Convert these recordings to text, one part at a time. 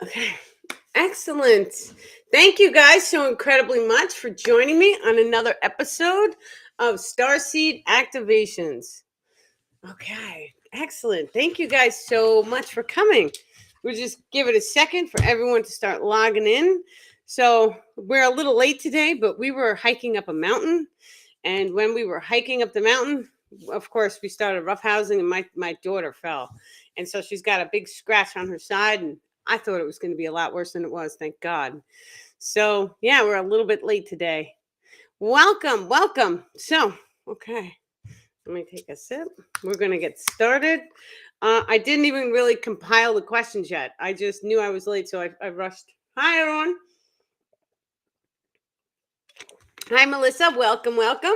Okay. Excellent. Thank you guys so incredibly much for joining me on another episode of Starseed Activations. Okay. Excellent. Thank you guys so much for coming. We'll just give it a second for everyone to start logging in. So, we're a little late today, but we were hiking up a mountain. And when we were hiking up the mountain, of course, we started roughhousing, and my daughter fell. And so she's got a big scratch on her side. And I thought it was going to be a lot worse than it was, thank God. So, yeah, we're a little bit late today. Welcome, welcome. So, okay, let me take a sip. We're going to get started. I didn't even really compile the questions yet. I just knew I was late, so I rushed. Hi, everyone. Hi, Melissa. Welcome, welcome.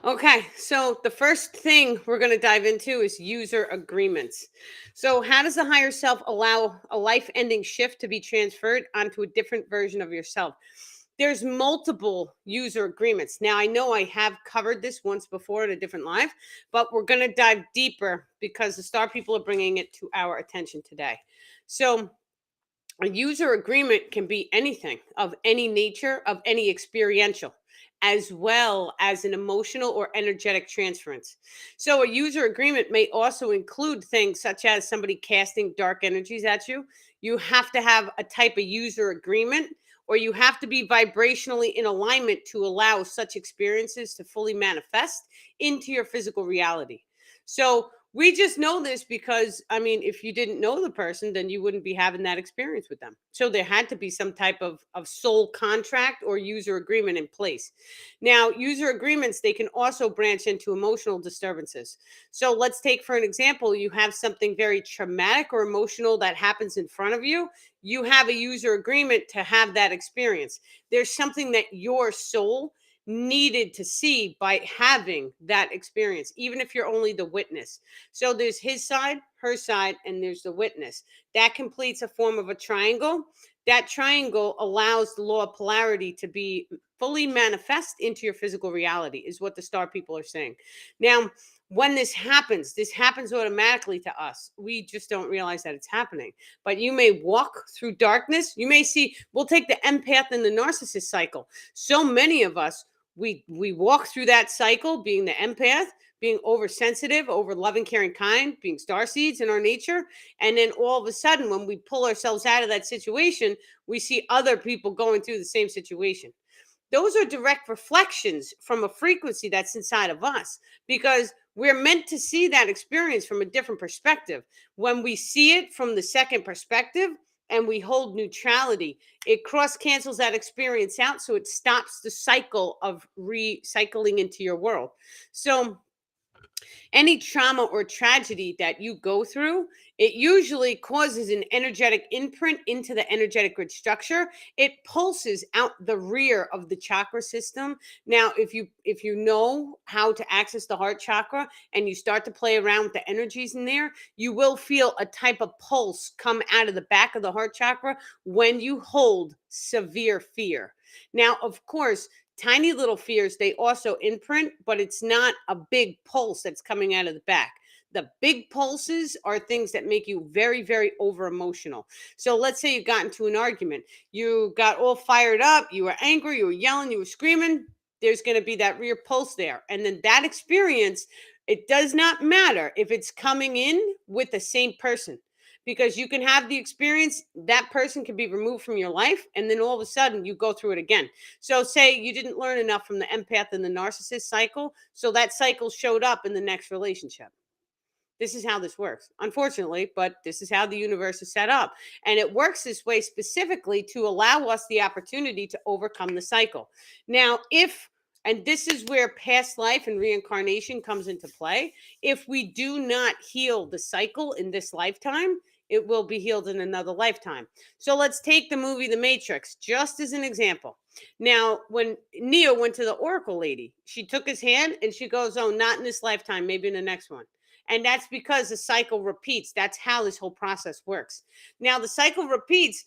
Okay, so the first thing we're going to dive into is user agreements. So, how does the higher self allow a life ending shift to be transferred onto a different version of yourself? There's multiple user agreements. Now, I know I have covered this once before in a different live, but we're going to dive deeper because the star people are bringing it to our attention today. So, a user agreement can be anything of any nature, of any experiential, as well as an emotional or energetic transference. So, a user agreement may also include things such as somebody casting dark energies at you. You have to have a type of user agreement, or you have to be vibrationally in alignment to allow such experiences to fully manifest into your physical reality. So, we just know this because, I mean, if you didn't know the person, then you wouldn't be having that experience with them. So there had to be some type of soul contract or user agreement in place. Now, user agreements, they can also branch into emotional disturbances. So let's take, for an example, you have something very traumatic or emotional that happens in front of you. You have a user agreement to have that experience. There's something that your soul needed to see by having that experience, even if you're only the witness. So there's his side, her side, and there's the witness. That completes a form of a triangle. That triangle allows the law of polarity to be fully manifest into your physical reality, is what the star people are saying. Now, when this happens automatically to us. We just don't realize that it's happening. But you may walk through darkness. You may see, we'll take the empath and the narcissist cycle. So many of us, we walk through that cycle, being the empath, being oversensitive, over loving, caring, kind, being star seeds in our nature. And then all of a sudden, when we pull ourselves out of that situation, we see other people going through the same situation. Those are direct reflections from a frequency that's inside of us, because we're meant to see that experience from a different perspective. When we see it from the second perspective and we hold neutrality, it cross cancels that experience out, so it stops the cycle of recycling into your world. So any trauma or tragedy that you go through, it usually causes an energetic imprint into the energetic grid structure. It pulses out the rear of the chakra system. Now, if you know how to access the heart chakra and you start to play around with the energies in there, you will feel a type of pulse come out of the back of the heart chakra when you hold severe fear. Now, of course, tiny little fears, they also imprint, but it's not a big pulse that's coming out of the back. The big pulses are things that make you very, very over emotional. So let's say you got into an argument, you got all fired up, you were angry, you were yelling, you were screaming. There's going to be that rear pulse there. And then that experience, it does not matter if it's coming in with the same person, because you can have the experience, that person can be removed from your life, and then all of a sudden you go through it again. So say you didn't learn enough from the empath and the narcissist cycle, so that cycle showed up in the next relationship. This is how this works, unfortunately, but this is how the universe is set up. And it works this way specifically to allow us the opportunity to overcome the cycle. Now, and this is where past life and reincarnation comes into play. If we do not heal the cycle in this lifetime, it will be healed in another lifetime. So let's take the movie The Matrix just as an example. Now, when Neo went to the Oracle lady, she took his hand and she goes, "Oh, not in this lifetime, maybe in the next one." And that's because the cycle repeats. That's how this whole process works. Now, the cycle repeats.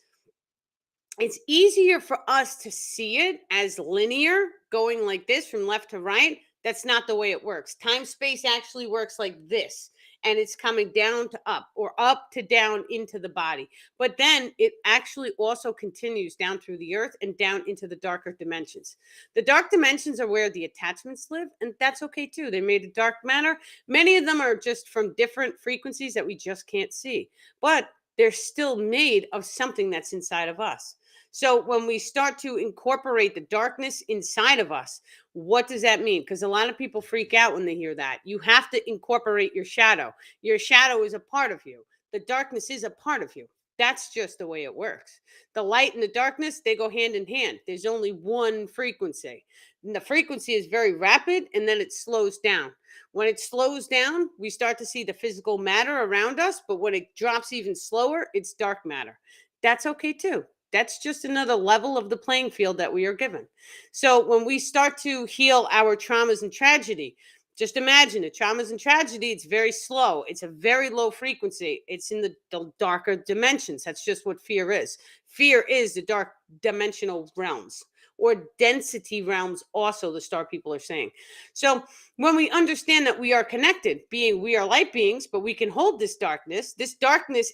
It's easier for us to see it as linear, going like this from left to right. That's not the way it works. Time space actually works like this. and it's coming down to up or up to down into the body. But then it actually also continues down through the earth and down into the darker dimensions. The dark dimensions are where the attachments live, and that's okay too. They're made of dark matter. Many of them are just from different frequencies that we just can't see, but they're still made of something that's inside of us. So when we start to incorporate the darkness inside of us, what does that mean? Because a lot of people freak out when they hear that. You have to incorporate your shadow. Your shadow is a part of you. The darkness is a part of you. That's just the way it works. The light and the darkness, they go hand in hand. There's only one frequency. And the frequency is very rapid and then it slows down. When it slows down, we start to see the physical matter around us. But when it drops even slower, it's dark matter. That's okay too. That's just another level of the playing field that we are given. So when we start to heal our traumas and tragedy, just imagine it. Traumas and tragedy, it's very slow. It's a very low frequency. It's in the darker dimensions. That's just what fear is. Fear is the dark dimensional realms or density realms, also, the star people are saying. So when we understand that we are connected, being we are light beings, but we can hold this darkness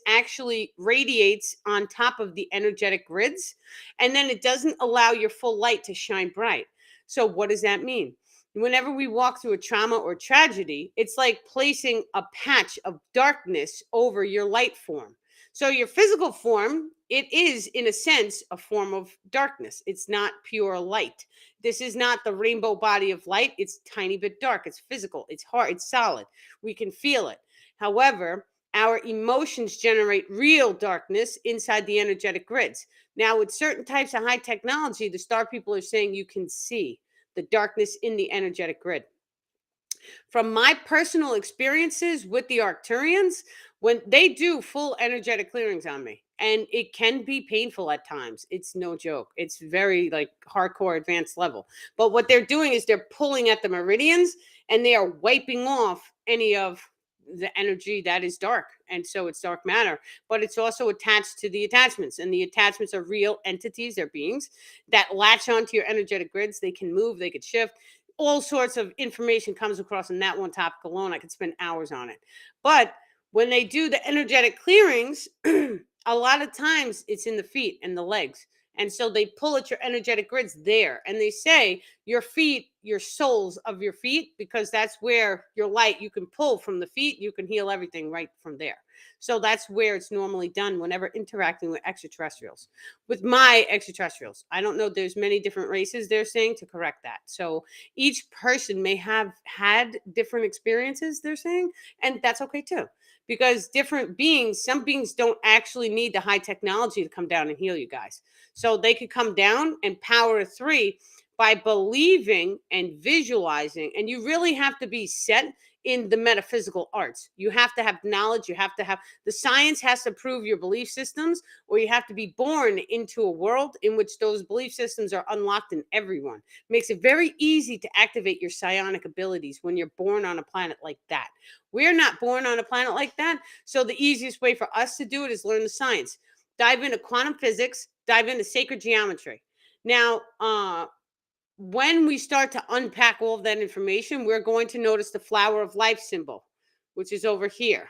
actually radiates on top of the energetic grids, and then it doesn't allow your full light to shine bright. So what does that mean? Whenever we walk through a trauma or tragedy, it's like placing a patch of darkness over your light form. So your physical form, it is in a sense a form of darkness. It's not pure light. This is not the rainbow body of light. It's tiny bit dark. It's physical. It's hard. It's solid. We can feel it. However, our emotions generate real darkness inside the energetic grids. Now, with certain types of high technology, the star people are saying you can see the darkness in the energetic grid. From my personal experiences with the Arcturians, when they do full energetic clearings on me, and it can be painful at times. It's no joke. It's very like hardcore advanced level. But what they're doing is they're pulling at the meridians and they are wiping off any of the energy that is dark. And so it's dark matter, but it's also attached to the attachments. And the attachments are real entities, they're beings that latch onto your energetic grids. They can move, they could shift. All sorts of information comes across in that one topic alone. I could spend hours on it. But when they do the energetic clearings, a lot of times it's in the feet and the legs. And so they pull at your energetic grids there. And they say your feet, your soles of your feet, because that's where your light, you can pull from the feet, you can heal everything right from there. So that's where it's normally done whenever interacting with extraterrestrials. With my extraterrestrials, I don't know, there's many different races they're saying to correct that. So each person may have had different experiences, they're saying, and that's okay too. Because different beings, some beings don't actually need the high technology to come down and heal you guys. So they could come down and power three by believing and visualizing. And you really have to be set in the metaphysical arts. You have to have knowledge. You have to have the science has to prove your belief systems, or you have to be born into a world in which those belief systems are unlocked in everyone. It makes it very easy to activate your psionic abilities when you're born on a planet like that. We're not born on a planet like that. So the easiest way for us to do it is learn the science. Dive into quantum physics, dive into sacred geometry. Now, when we start to unpack all of that information, we're going to notice the flower of life symbol, which is over here.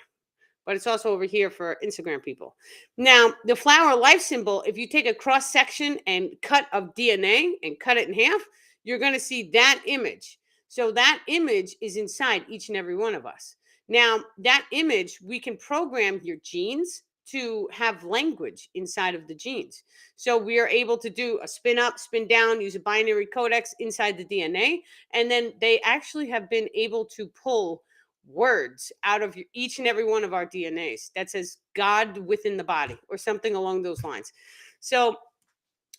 But it's also over here for Instagram people. Now, the flower of life symbol, if you take a cross section and cut of DNA and cut it in half, you're going to see that image. So that image is inside each and every one of us. Now, that image, we can program your genes to have language inside of the genes. So we are able to do a spin up, spin down, use a binary codex inside the DNA. And then they actually have been able to pull words out of each and every one of our DNAs that says God within the body or something along those lines. So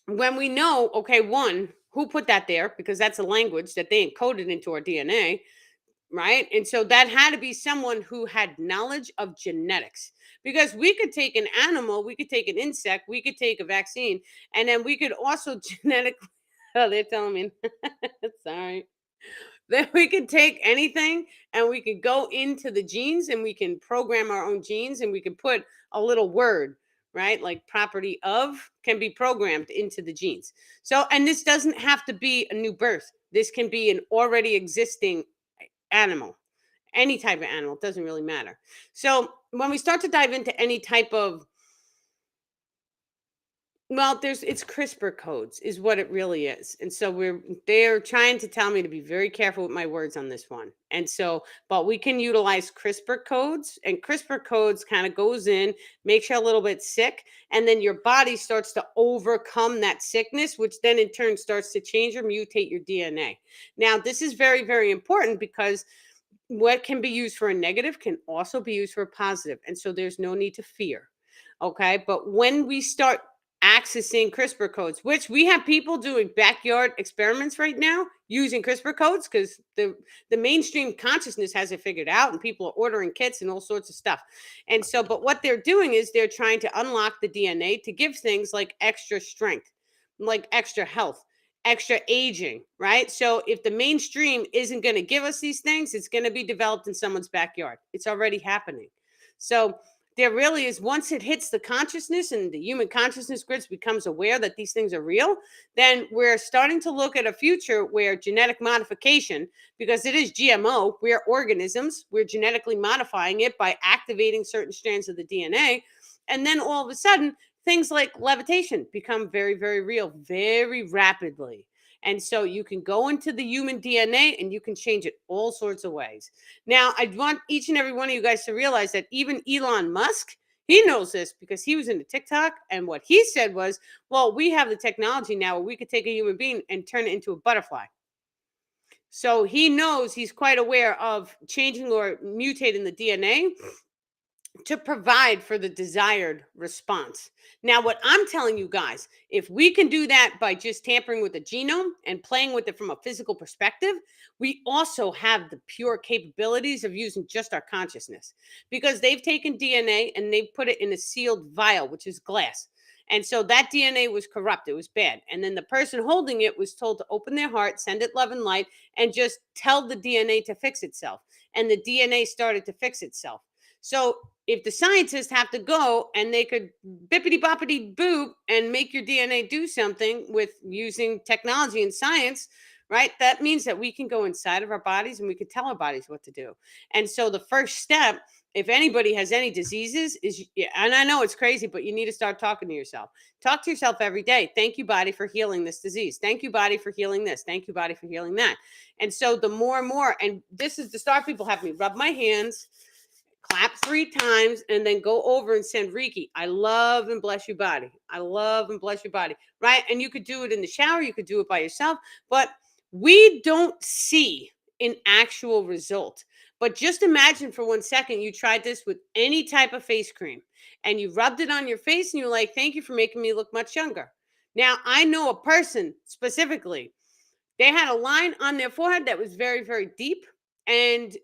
when we know, okay, one, who put that there, because that's a language that they encoded into our DNA, right? And so that had to be someone who had knowledge of genetics, because we could take an animal, we could take an insect, we could take a vaccine, and then we could also genetically, oh, they're telling me, sorry, that we could take anything and we could go into the genes and we can program our own genes and we can put a little word, right? Like property of can be programmed into the genes. So, and this doesn't have to be a new birth. This can be an already existing animal. Any type of animal, it doesn't really matter. So when we start to dive into any type of, well, it's CRISPR codes is what it really is. And so they're trying to tell me to be very careful with my words on this one. And so, but we can utilize CRISPR codes, and CRISPR codes kind of goes in, makes you a little bit sick, and then your body starts to overcome that sickness, which then in turn starts to change or mutate your DNA. Now, this is very, very important because what can be used for a negative can also be used for a positive. And so there's no need to fear. Okay. But when we start accessing CRISPR codes, which we have people doing backyard experiments right now using CRISPR codes because the mainstream consciousness has it figured out and people are ordering kits and all sorts of stuff. And so, but what they're doing is they're trying to unlock the DNA to give things like extra strength, like extra health, extra aging, right? So if the mainstream isn't going to give us these things, it's going to be developed in someone's backyard. It's already happening. So there really is, once it hits the consciousness and the human consciousness grids becomes aware that these things are real, then we're starting to look at a future where genetic modification, because it is GMO, we're organisms, we're genetically modifying it by activating certain strands of the DNA. And then all of a sudden, things like levitation become very, very real, very rapidly. And so you can go into the human DNA and you can change it all sorts of ways. Now, I want each and every one of you guys to realize that even Elon Musk, he knows this because he was into TikTok. And what he said was, well, we have the technology now where we could take a human being and turn it into a butterfly. So he knows, he's quite aware of changing or mutating the DNA to provide for the desired response. Now, what I'm telling you guys, if we can do that by just tampering with the genome and playing with it from a physical perspective, we also have the pure capabilities of using just our consciousness, because they've taken DNA and they've put it in a sealed vial, which is glass. And so that DNA was corrupt. It was bad. And then the person holding it was told to open their heart, send it love and light, and just tell the DNA to fix itself. And the DNA started to fix itself. So if the scientists have to go and they could bippity boppity boop and make your DNA do something with using technology and science, right? That means that we can go inside of our bodies and we can tell our bodies what to do. And so the first step, if anybody has any diseases, is, and I know it's crazy, but you need to start talking to yourself. Talk to yourself every day. Thank you, body, for healing this disease. Thank you, body, for healing this. Thank you, body, for healing that. And so the more and more, and this is the star people have me rub my hands, clap 3 times, and then go over and send Reiki. I love and bless your body. I love and bless your body, right? And you could do it in the shower. You could do it by yourself, but we don't see an actual result. But just imagine for 1 second you tried this with any type of face cream and you rubbed it on your face and you're like, thank you for making me look much younger. Now, I know a person specifically, they had a line on their forehead that was very, very deep. And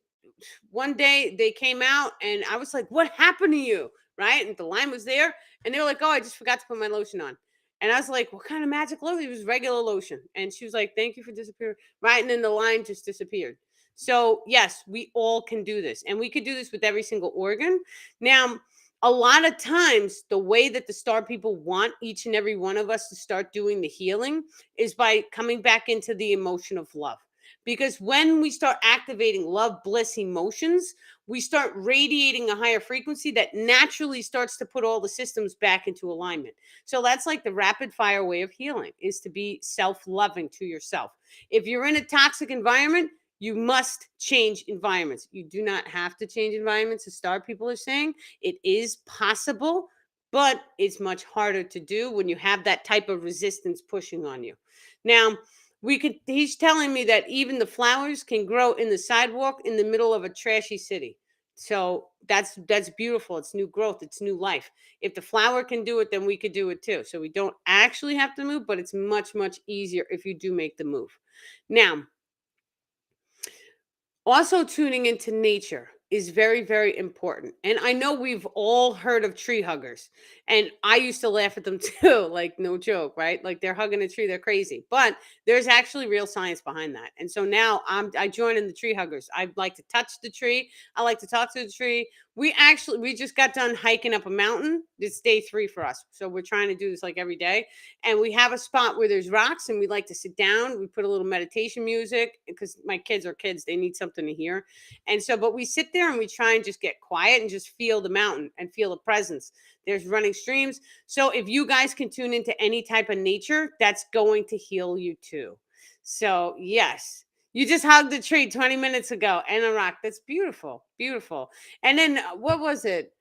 one day they came out and I was like, what happened to you? Right. And the line was there. And they were like, oh, I just forgot to put my lotion on. And I was like, what kind of magic lotion? It was regular lotion. And she was like, thank you for disappearing. Right. And then the line just disappeared. So, yes, we all can do this. And we could do this with every single organ. Now, a lot of times, the way that the star people want each and every one of us to start doing the healing is by coming back into the emotion of love. Because when we start activating love, bliss, emotions, we start radiating a higher frequency that naturally starts to put all the systems back into alignment. So that's like the rapid fire way of healing, is to be self-loving to yourself. If you're in a toxic environment, you must change environments. You do not have to change environments, as star people are saying. It is possible, but it's much harder to do when you have that type of resistance pushing on you. Now, he's telling me that even the flowers can grow in the sidewalk in the middle of a trashy city. So that's beautiful. It's new growth, it's new life. If the flower can do it, then we could do it too. So we don't actually have to move, but it's much, much easier if you do make the move. Now, also, tuning into nature is very, very important. And I know we've all heard of tree huggers. And I used to laugh at them too, like no joke, right? Like they're hugging a tree, they're crazy. But there's actually real science behind that. And so now I join in the tree huggers. I like to touch the tree. I like to talk to the tree. We just got done hiking up a mountain. It's day 3 for us. So we're trying to do this like every day. And we have a spot where there's rocks and we like to sit down. We put a little meditation music because my kids are kids. They need something to hear. And so, but we sit there and we try and just get quiet and just feel the mountain and feel the presence. There's running streams. So if you guys can tune into any type of nature, that's going to heal you too. So yes, you just hugged the tree 20 minutes ago and a rock. That's beautiful. Beautiful. And then what was it?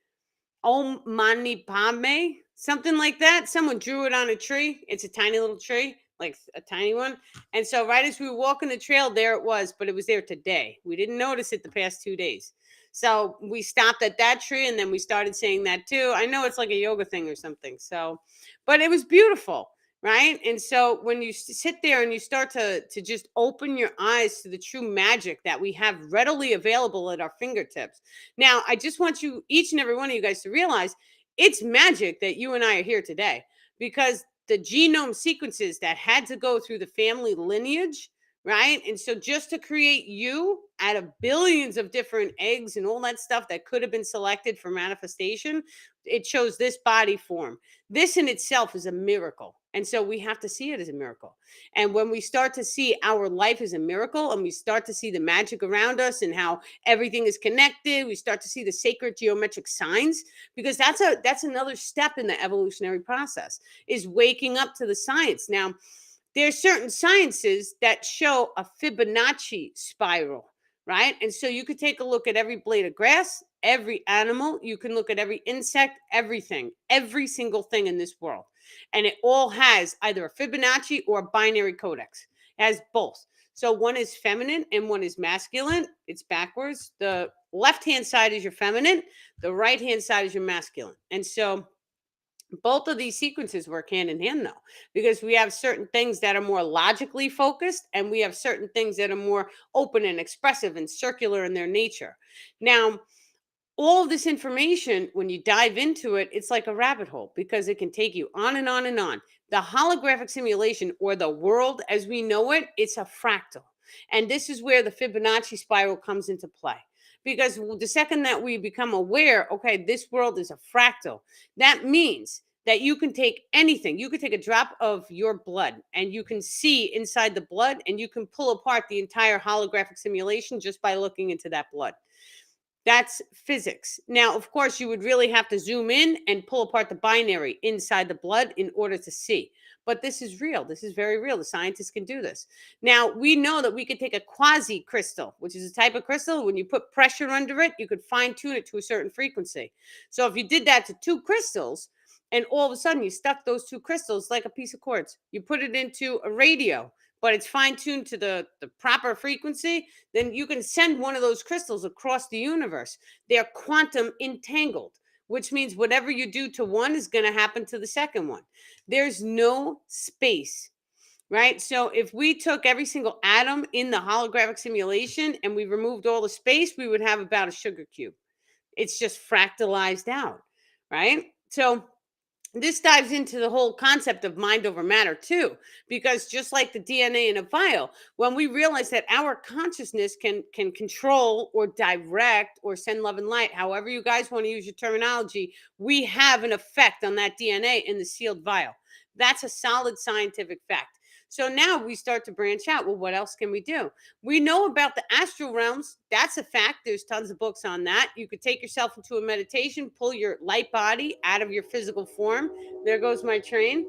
Om Mani Padme, something like that. Someone drew it on a tree. It's a tiny little tree, like a tiny one. And so, right as we were walking the trail, there it was, but it was there today. We didn't notice it the past 2 days. So, we stopped at that tree and then we started saying that too. I know it's like a yoga thing or something. So, but it was beautiful. Right. And so when you sit there and you start to just open your eyes to the true magic that we have readily available at our fingertips. Now, I just want you, each and every one of you guys, to realize it's magic that you and I are here today because the genome sequences that had to go through the family lineage, right? And so just to create you out of billions of different eggs and all that stuff that could have been selected for manifestation, it chose this body form. This in itself is a miracle. And so we have to see it as a miracle. And when we start to see our life as a miracle and we start to see the magic around us and how everything is connected, we start to see the sacred geometric signs because that's another step in the evolutionary process is waking up to the science. Now, there's certain sciences that show a Fibonacci spiral, right? And so you could take a look at every blade of grass, every animal, you can look at every insect, everything, every single thing in this world. And it all has either a Fibonacci or a binary codex. It has both. So one is feminine and one is masculine. It's backwards. The left-hand side is your feminine, the right-hand side is your masculine. And so both of these sequences work hand in hand though, because we have certain things that are more logically focused and we have certain things that are more open and expressive and circular in their nature. Now, all of this information, when you dive into it, it's like a rabbit hole because it can take you on and on and on. The holographic simulation or the world as we know it, it's a fractal. And this is where the Fibonacci spiral comes into play. Because the second that we become aware, okay, this world is a fractal, that means that you can take anything. You could take a drop of your blood and you can see inside the blood and you can pull apart the entire holographic simulation just by looking into that blood. That's physics. Now, of course, you would really have to zoom in and pull apart the binary inside the blood in order to see. But this is real. This is very real. The scientists can do this. Now, we know that we could take a quasi crystal, which is a type of crystal. When you put pressure under it, you could fine tune it to a certain frequency. So if you did that to 2 crystals, and all of a sudden you stuck those 2 crystals like a piece of quartz, you put it into a radio, but it's fine tuned to the proper frequency, then you can send one of those crystals across the universe. They're quantum entangled, which means whatever you do to one is going to happen to the second one. There's no space, right? So if we took every single atom in the holographic simulation and we removed all the space, we would have about a sugar cube. It's just fractalized out, right? So this dives into the whole concept of mind over matter too, because just like the DNA in a vial, when we realize that our consciousness can control or direct or send love and light, however you guys want to use your terminology, we have an effect on that DNA in the sealed vial. That's a solid scientific fact. So now we start to branch out. Well, what else can we do? We know about the astral realms. That's a fact. There's tons of books on that. You could take yourself into a meditation, pull your light body out of your physical form. There goes my train.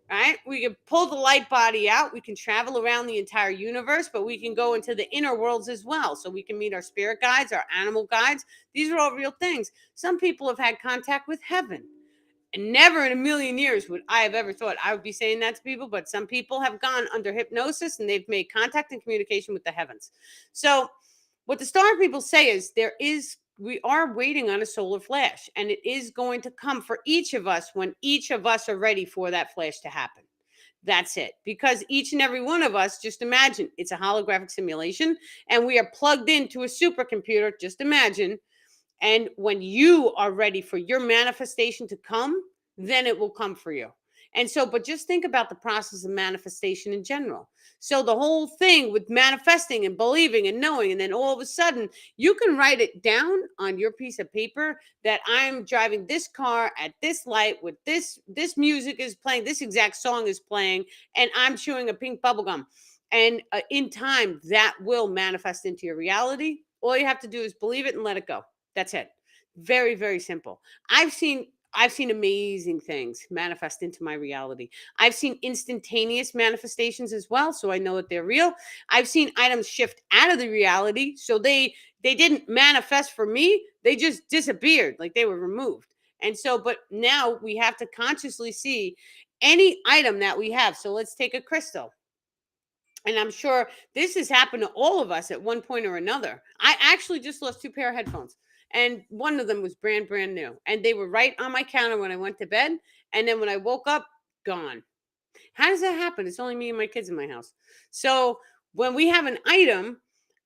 Right? We can pull the light body out. We can travel around the entire universe, but we can go into the inner worlds as well. So we can meet our spirit guides, our animal guides. These are all real things. Some people have had contact with heaven. And never in a million years would I have ever thought I would be saying that to people, but some people have gone under hypnosis and they've made contact and communication with the heavens. So what the star people say is we are waiting on a solar flash, and it is going to come for each of us when each of us are ready for that flash to happen. That's it. Because each and every one of us, just imagine it's a holographic simulation and we are plugged into a supercomputer. Just imagine. And when you are ready for your manifestation to come, then it will come for you. And so, but just think about the process of manifestation in general. So the whole thing with manifesting and believing and knowing, and then all of a sudden you can write it down on your piece of paper that I'm driving this car at this light with this music is playing, this exact song is playing, and I'm chewing a pink bubble gum. And in time, that will manifest into your reality. All you have to do is believe it and let it go. That's it. Very, very simple. I've seen I've seen amazing things manifest into my reality. I've seen instantaneous manifestations as well, so I know that they're real. I've seen items shift out of the reality, so they didn't manifest for me. They just disappeared, like they were removed. And so, but now we have to consciously see any item that we have. So let's take a crystal. And I'm sure this has happened to all of us at one point or another. I actually just lost two pair of headphones, and one of them was brand new, and they were right on my counter when I went to bed. And then when I woke up, gone. How does that happen? It's only me and my kids in my house. So when we have an item,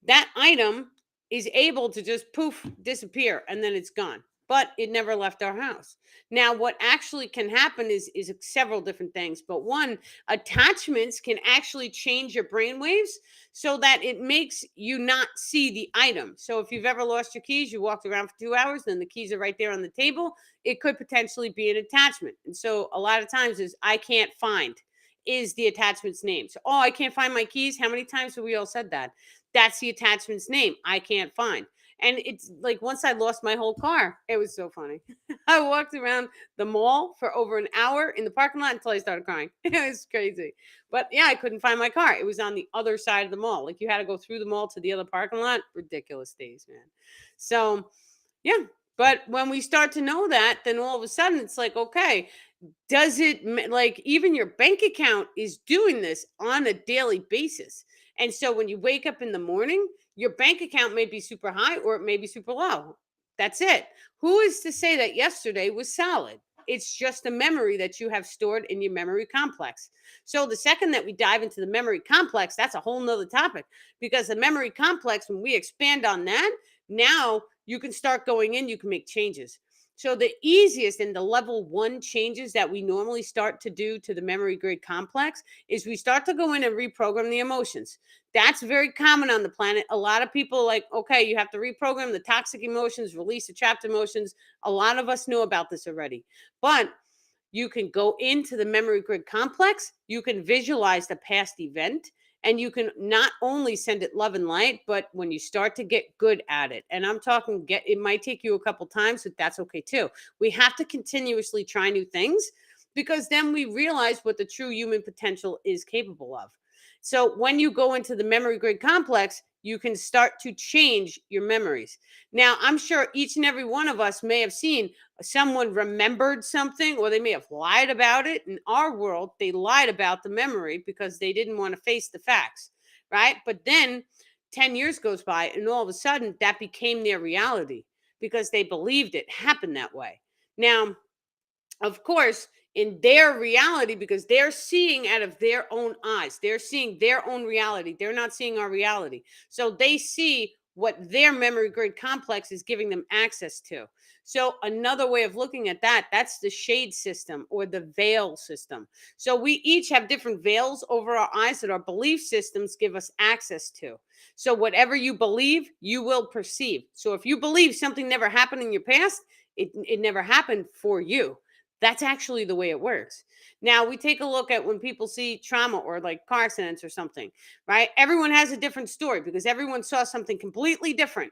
that item is able to just poof, disappear, and then it's gone. But it never left our house. Now, what actually can happen is several different things. But one, attachments can actually change your brain waves so that it makes you not see the item. So if you've ever lost your keys, you walked around for 2 hours, then the keys are right there on the table. It could potentially be an attachment. And so a lot of times is I can't find is the attachment's name. So, oh, I can't find my keys. How many times have we all said that? That's the attachment's name. I can't find. And it's like once I lost my whole car, it was so funny. I walked around the mall for over an hour in the parking lot until I started crying. It was crazy. But yeah, I couldn't find my car. It was on the other side of the mall. Like you had to go through the mall to the other parking lot. Ridiculous days, man. So, yeah. But when we start to know that, then all of a sudden it's like, okay, does it like even your bank account is doing this on a daily basis? And so when you wake up in the morning, your bank account may be super high or it may be super low. That's it. Who is to say that yesterday was solid? It's just a memory that you have stored in your memory complex. So the second that we dive into the memory complex, that's a whole nother topic, because the memory complex, when we expand on that, now you can start going in, you can make changes. So the easiest and the level one changes that we normally start to do to the memory grid complex is we start to go in and reprogram the emotions. That's very common on the planet. A lot of people like, okay, you have to reprogram the toxic emotions, release the trapped emotions. A lot of us know about this already. But you can go into the memory grid complex, you can visualize the past event, and you can not only send it love and light, but when you start to get good at it, and I'm talking it might take you a couple times, but that's okay too. We have to continuously try new things because then we realize what the true human potential is capable of. So when you go into the memory grid complex, you can start to change your memories. Now, I'm sure each and every one of us may have seen someone remembered something, or they may have lied about it. In our world, they lied about the memory because they didn't want to face the facts, right? But then 10 years goes by and all of a sudden that became their reality because they believed it happened that way. Now, of course, in their reality, because they're seeing out of their own eyes, they're seeing their own reality. They're not seeing our reality. So they see what their memory grid complex is giving them access to. So another way of looking at that, that's the shade system or the veil system. So we each have different veils over our eyes that our belief systems give us access to. So whatever you believe, you will perceive. So if you believe something never happened in your past, it never happened for you. That's actually the way it works. Now, we take a look at when people see trauma or like car accidents or something, right? Everyone has a different story because everyone saw something completely different.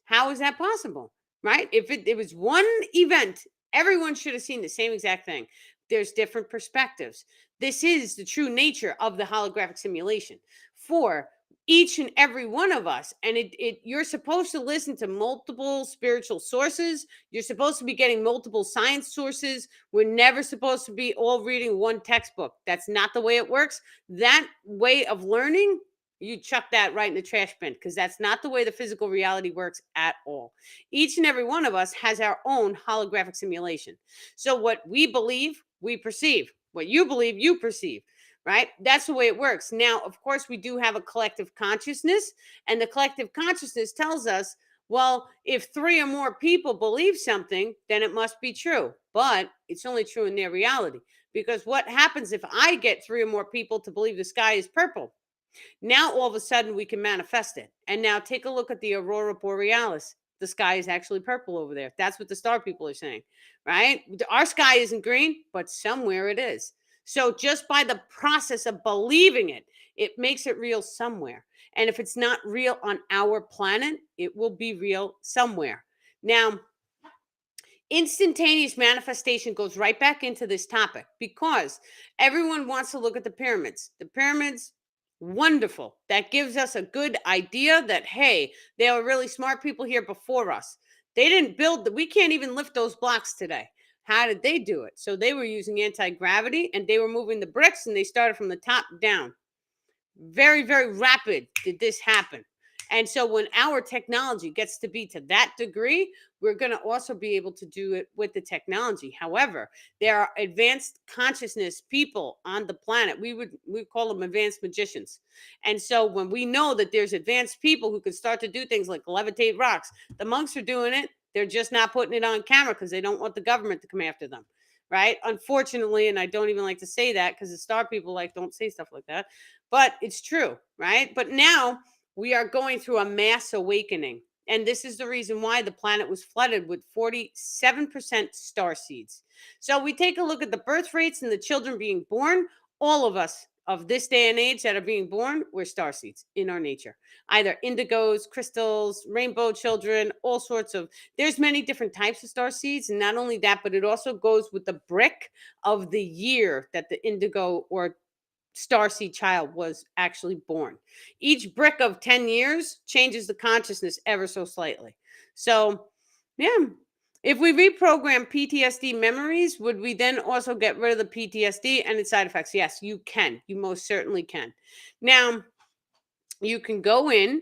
How is that possible, right? If it was one event, everyone should have seen the same exact thing. There's different perspectives. This is the true nature of the holographic simulation for each and every one of us. And you're supposed to listen to multiple spiritual sources. You're supposed to be getting multiple science sources. We're never supposed to be all reading one textbook. That's not the way it works. That way of learning, you chuck that right in the trash bin because that's not the way the physical reality works at all. Each and every one of us has our own holographic simulation. So what we believe, we perceive. What you believe, you perceive, right? That's the way it works. Now, of course, we do have a collective consciousness, and the collective consciousness tells us Well, if three or more people believe something, then it must be true. But it's only true in their reality. Because what happens if I get three or more people to believe the sky is purple? Now all of a sudden we can manifest it. And now take a look at the aurora borealis. The sky is actually purple over there. That's what the star people are saying, right? Our sky isn't green, but somewhere it is. So just by the process of believing it, it makes it real somewhere. And if it's not real on our planet, it will be real somewhere. Now, instantaneous manifestation goes right back into this topic because everyone wants to look at the pyramids. The pyramids, wonderful. That gives us a good idea that, hey, there were really smart people here before us. They didn't build we can't even lift those blocks today. How did they do it? So they were using anti-gravity and they were moving the bricks and they started from the top down. Very, very rapid did this happen. And so when our technology gets to be to that degree, we're going to also be able to do it with the technology. However, there are advanced consciousness people on the planet. We call them advanced magicians. And so when we know that there's advanced people who can start to do things like levitate rocks, the monks are doing it. They're just not putting it on camera because they don't want the government to come after them. Right. Unfortunately, and I don't even like to say that because the star people don't say stuff like that. But it's true, right? But now we are going through a mass awakening. And this is the reason why the planet was flooded with 47% star seeds. So we take a look at the birth rates and the children being born. All of us of this day and age that are being born, we're star seeds in our nature. Either indigos, crystals, rainbow children, all sorts of, there's many different types of star seeds. And not only that, but it also goes with the brick of the year that the indigo or starseed child was actually born. Each brick of 10 years changes the consciousness ever so slightly. So, yeah. If we reprogram PTSD memories, would we then also get rid of the PTSD and its side effects? Yes, you can. You most certainly can. Now, you can go in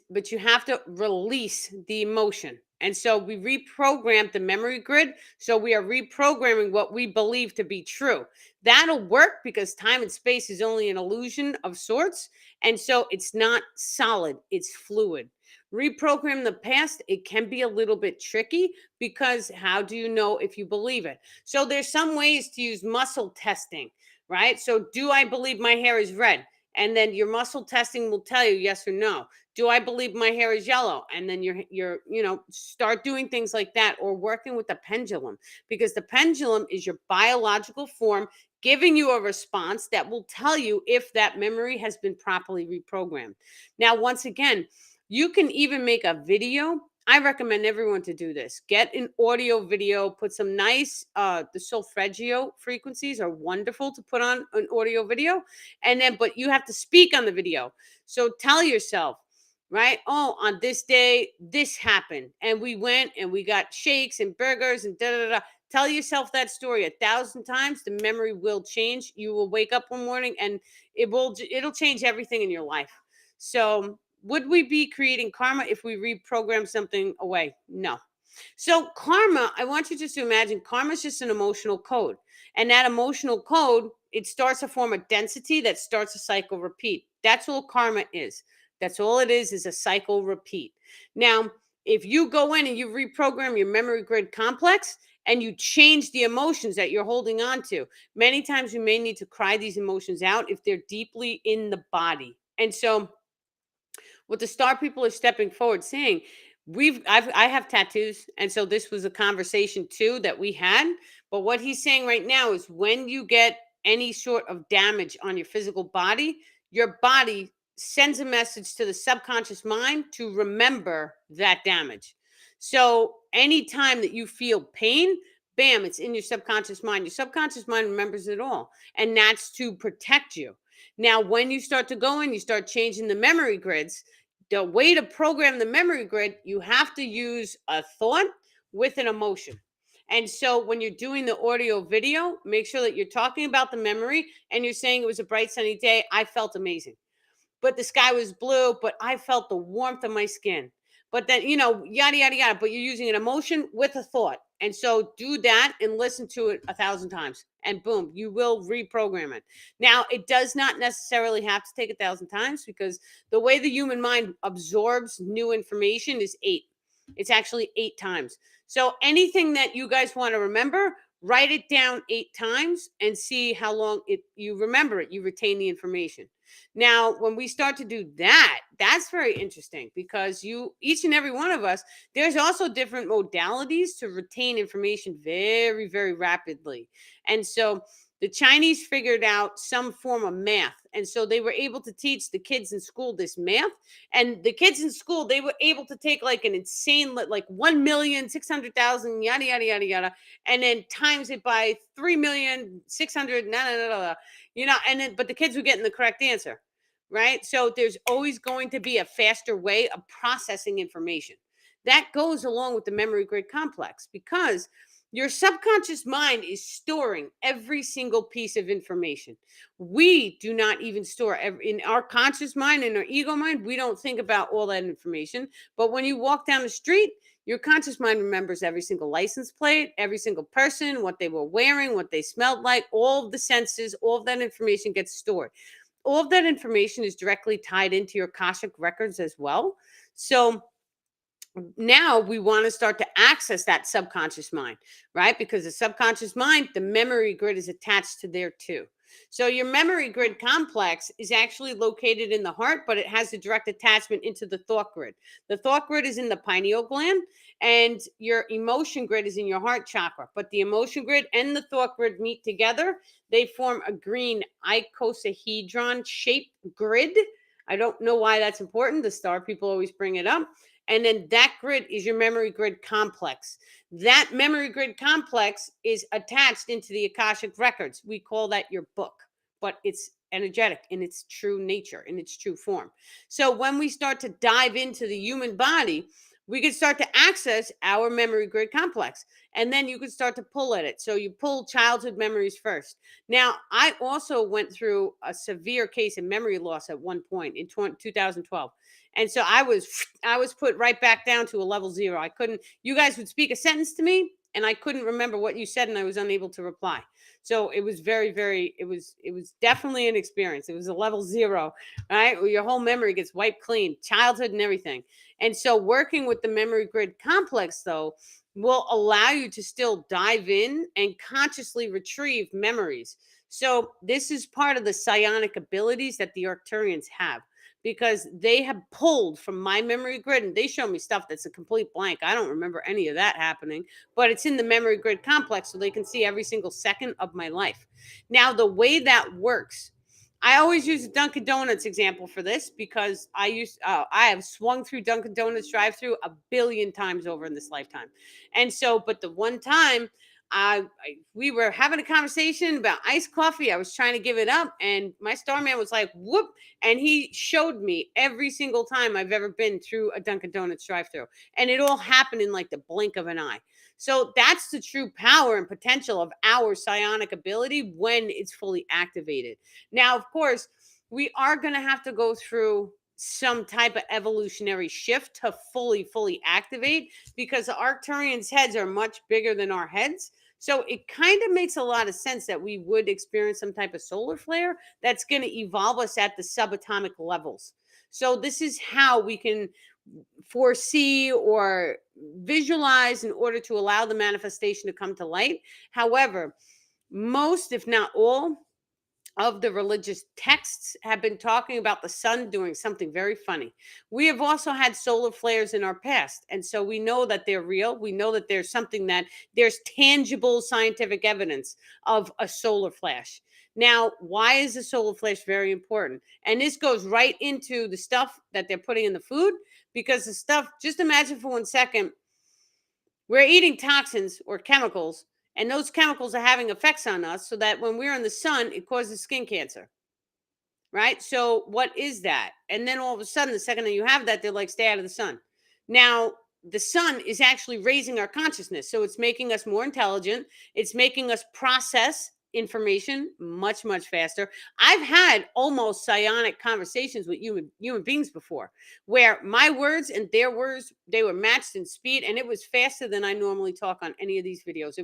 but you have to release the emotion. And so we reprogrammed the memory grid. So we are reprogramming what we believe to be true. That'll work because time and space is only an illusion of sorts. And so it's not solid, it's fluid. Reprogram the past, it can be a little bit tricky because how do you know if you believe it? So there's some ways to use muscle testing, right? So do I believe my hair is red? And then your muscle testing will tell you yes or no. Do I believe my hair is yellow? And then you're start doing things like that, or working with the pendulum, because the pendulum is your biological form giving you a response that will tell you if that memory has been properly reprogrammed. Now, once again, you can even make a video. I recommend everyone to do this. Get an audio video, put some nice, the solfeggio frequencies are wonderful to put on an audio video. And then, but you have to speak on the video. So tell yourself, right? Oh, on this day, this happened. And we went and we got shakes and burgers and da da da. Tell yourself that story 1,000 times. The memory will change. You will wake up one morning and it'll change everything in your life. So would we be creating karma if we reprogram something away? No. So karma, I want you just to imagine karma is just an emotional code. And that emotional code, it starts to form a density that starts a cycle repeat. That's all karma is. That's all it is a cycle repeat. Now, if you go in and you reprogram your memory grid complex and you change the emotions that you're holding on to, many times you may need to cry these emotions out if they're deeply in the body. And so what the star people are stepping forward saying, I have tattoos, and so this was a conversation too that we had. But what he's saying right now is when you get any sort of damage on your physical body, your body sends a message to the subconscious mind to remember that damage. So anytime that you feel pain, bam, it's in your subconscious mind. Your subconscious mind remembers it all, and that's to protect you. Now, when you start to go in, you start changing the memory grids. The way to program the memory grid, you have to use a thought with an emotion. And so when you're doing the audio video, make sure that you're talking about the memory and you're saying it was a bright sunny day. I felt amazing. But the sky was blue, but I felt the warmth of my skin. But then, yada, yada, yada. But you're using an emotion with a thought. And so do that and listen to it 1,000 times. And boom, you will reprogram it. Now, it does not necessarily have to take 1,000 times, because the way the human mind absorbs new information is 8. It's actually 8 times. So anything that you guys want to remember, write it down 8 times and see how long you remember it, you retain the information. Now, when we start to do that, that's very interesting, because each and every one of us, there's also different modalities to retain information very, very rapidly. And so the Chinese figured out some form of math. And so they were able to teach the kids in school this math. And the kids in school, they were able to take like an insane, like 1,600,000, yada, yada, yada, yada, and then times it by 3,600,000, nah, nah, nah, nah, and then, but the kids were getting the correct answer, right? So there's always going to be a faster way of processing information. That goes along with the memory grid complex, because your subconscious mind is storing every single piece of information. We do not even store in our conscious mind, in our ego mind. We don't think about all that information. But when you walk down the street, your conscious mind remembers every single license plate, every single person, what they were wearing, what they smelled like, all of the senses, all of that information gets stored. All of that information is directly tied into your Akashic records as well. So now we want to start to access that subconscious mind, right? Because the subconscious mind, the memory grid is attached to there too. So your memory grid complex is actually located in the heart, but it has a direct attachment into the thought grid. The thought grid is in the pineal gland, and your emotion grid is in your heart chakra. But the emotion grid and the thought grid meet together. They form a green icosahedron shaped grid. I don't know why that's important. The star people always bring it up. And then that grid is your memory grid complex. That memory grid complex is attached into the Akashic records. We call that your book, but it's energetic in its true nature, in its true form. So when we start to dive into the human body, we can start to access our memory grid complex, and then you can start to pull at it. So you pull childhood memories first. Now, I also went through a severe case of memory loss at one point in 2012. And so I was put right back down to a level 0. I couldn't, you guys would speak a sentence to me and I couldn't remember what you said, and I was unable to reply. So it was very, very, it was definitely an experience. It was a level 0, right? Where your whole memory gets wiped clean, childhood and everything. And so working with the memory grid complex, though, will allow you to still dive in and consciously retrieve memories. So this is part of the psionic abilities that the Arcturians have, because they have pulled from my memory grid, and they show me stuff that's a complete blank. I don't remember any of that happening, but it's in the memory grid complex, so they can see every single second of my life. Now, the way that works, I always use a Dunkin' Donuts example for this, because I have swung through Dunkin' Donuts drive-through a billion times over in this lifetime. And so, but the one time we were having a conversation about iced coffee, I was trying to give it up, and my star man was like, whoop, and he showed me every single time I've ever been through a Dunkin' Donuts drive-through, and it all happened in like the blink of an eye. So that's the true power and potential of our psionic ability when it's fully activated. Now, of course, we are going to have to go through some type of evolutionary shift to fully activate, because the Arcturians' heads are much bigger than our heads. So it kind of makes a lot of sense that we would experience some type of solar flare that's going to evolve us at the subatomic levels. So this is how we can foresee or visualize in order to allow the manifestation to come to light. However, most, if not all, of the religious texts have been talking about the sun doing something very funny. We have also had solar flares in our past, and so we know that they're real. We know that there's something, that there's tangible scientific evidence of a solar flash. Now, why is a solar flash very important? And this goes right into the stuff that they're putting in the food, because the stuff, just imagine for 1 second, we're eating toxins or chemicals, and those chemicals are having effects on us, so that when we're in the sun, it causes skin cancer, right? So what is that? And then all of a sudden, the second that you have that, they're like, stay out of the sun. Now, the sun is actually raising our consciousness. So it's making us more intelligent. It's making us process information much, much faster. I've had almost psionic conversations with human beings before, where my words and their words, they were matched in speed, and it was faster than I normally talk on any of these videos.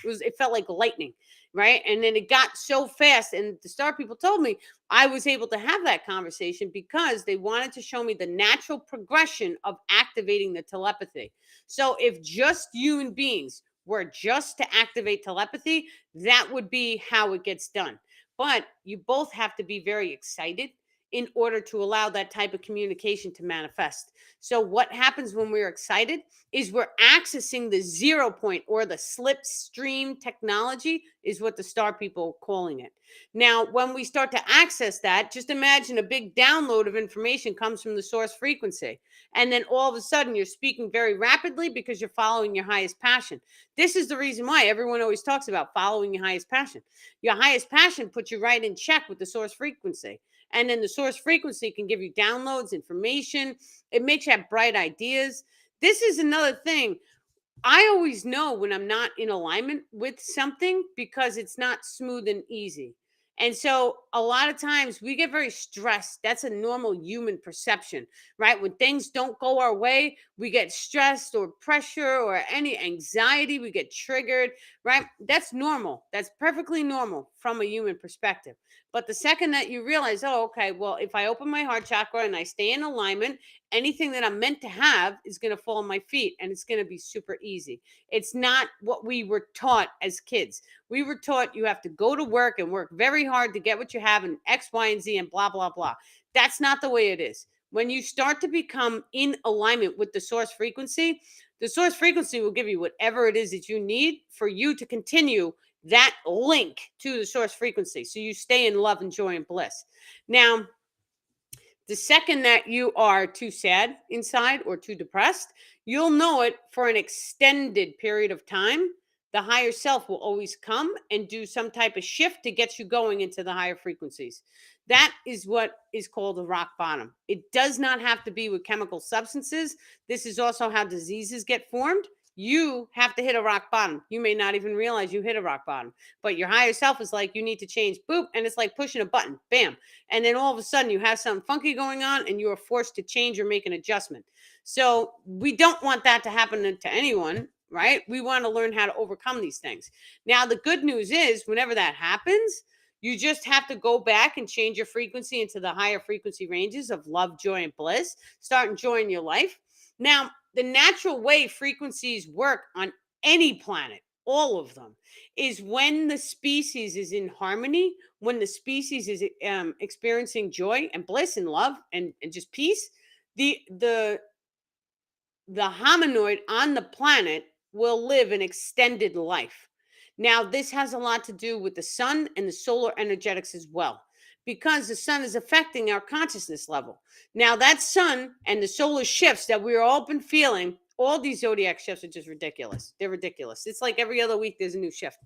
It felt like lightning, right? And then it got so fast, and the star people told me I was able to have that conversation because they wanted to show me the natural progression of activating the telepathy. So if just human beings were just to activate telepathy, that would be how it gets done. But you both have to be very excited in order to allow that type of communication to manifest. So what happens when we're excited is we're accessing the 0 point, or the slipstream technology is what the star people are calling it. Now, when we start to access that, just imagine a big download of information comes from the source frequency. And then all of a sudden you're speaking very rapidly because you're following your highest passion. This is the reason why everyone always talks about following your highest passion. Your highest passion puts you right in check with the source frequency. And then the source frequency can give you downloads, information. It makes you have bright ideas. This is another thing. I always know when I'm not in alignment with something because it's not smooth and easy. And so a lot of times we get very stressed. That's a normal human perception, right? When things don't go our way, we get stressed or pressure or any anxiety, we get triggered, right? That's normal. That's perfectly normal from a human perspective. But the second that you realize, oh, okay, well, if I open my heart chakra and I stay in alignment, anything that I'm meant to have is going to fall on my feet, and it's going to be super easy. It's not what we were taught as kids. We were taught you have to go to work and work very hard to get what you have, and X, Y, and Z, and blah, blah, blah. That's not the way it is. When you start to become in alignment with the source frequency will give you whatever it is that you need for you to continue that link to the source frequency. So you stay in love and joy and bliss. Now, the second that you are too sad inside or too depressed, you'll know it for an extended period of time. The higher self will always come and do some type of shift to get you going into the higher frequencies. That is what is called a rock bottom. It does not have to be with chemical substances. This is also how diseases get formed. You have to hit a rock bottom. You may not even realize you hit a rock bottom, but your higher self is like, you need to change, boop, and it's like pushing a button, bam. And then all of a sudden you have something funky going on and you are forced to change or make an adjustment. So we don't want that to happen to anyone, right? We want to learn how to overcome these things. Now, the good news is whenever that happens, you just have to go back and change your frequency into the higher frequency ranges of love, joy, and bliss. Start enjoying your life. Now, the natural way frequencies work on any planet, all of them, is when the species is in harmony, when the species is experiencing joy and bliss and love and just peace, the hominoid on the planet will live an extended life. Now, this has a lot to do with the sun and the solar energetics as well, because the sun is affecting our consciousness level. Now, that sun and the solar shifts that we're all been feeling, all these zodiac shifts are just ridiculous. They're ridiculous. It's like every other week there's a new shift,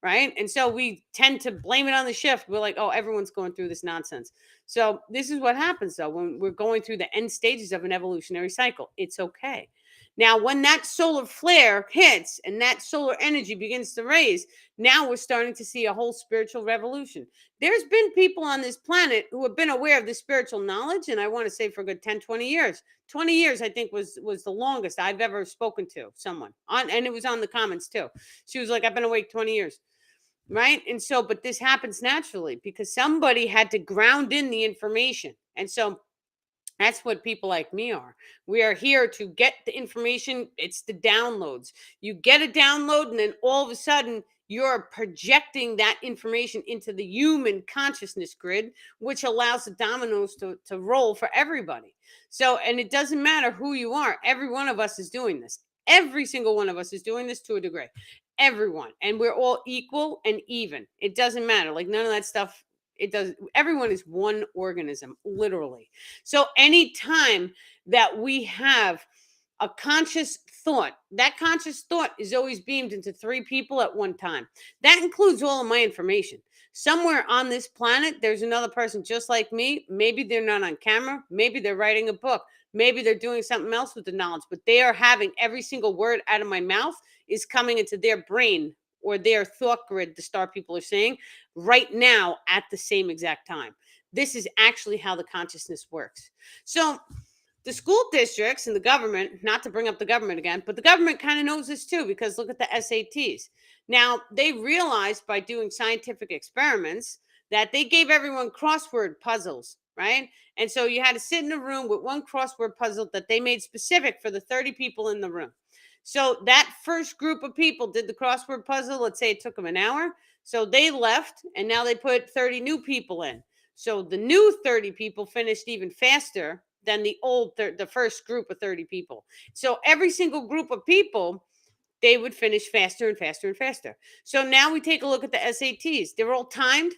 right? And so we tend to blame it on the shift. We're like, oh, everyone's going through this nonsense. So this is what happens, though, when we're going through the end stages of an evolutionary cycle. It's okay. Now, when that solar flare hits and that solar energy begins to raise, now we're starting to see a whole spiritual revolution. There's been people on this planet who have been aware of this spiritual knowledge, and I want to say for a good 10, 20 years. 20 years, I think, was the longest I've ever spoken to someone. And it was on the comments, too. She was like, I've been awake 20 years. Right. And so, but this happens naturally because somebody had to ground in the information. And so that's what people like me are. We are here to get the information. It's the downloads. You get a download, and then all of a sudden, you're projecting that information into the human consciousness grid, which allows the dominoes to roll for everybody. So, and it doesn't matter who you are. Every one of us is doing this. Every single one of us is doing this to a degree. Everyone. And we're all equal and even. It doesn't matter. Like none of that stuff. It does. Everyone is one organism, literally. So anytime that we have a conscious thought, that conscious thought is always beamed into 3 people at one time. That includes all of my information. Somewhere on this planet, there's another person just like me. Maybe they're not on camera. Maybe they're writing a book. Maybe they're doing something else with the knowledge, but they are having every single word out of my mouth is coming into their brain or their thought grid, the star people are saying, right now at the same exact time. This is actually how the consciousness works. So the school districts and the government, not to bring up the government again, but the government kind of knows this too, because look at the SATs. Now, they realized by doing scientific experiments that they gave everyone crossword puzzles, right? And so you had to sit in a room with one crossword puzzle that they made specific for the 30 people in the room. So that first group of people did the crossword puzzle. Let's say it took them an hour. So they left, and now they put 30 new people in. So the new 30 people finished even faster than the first group of 30 people. So every single group of people, they would finish faster and faster and faster. So now we take a look at the SATs. They're all timed.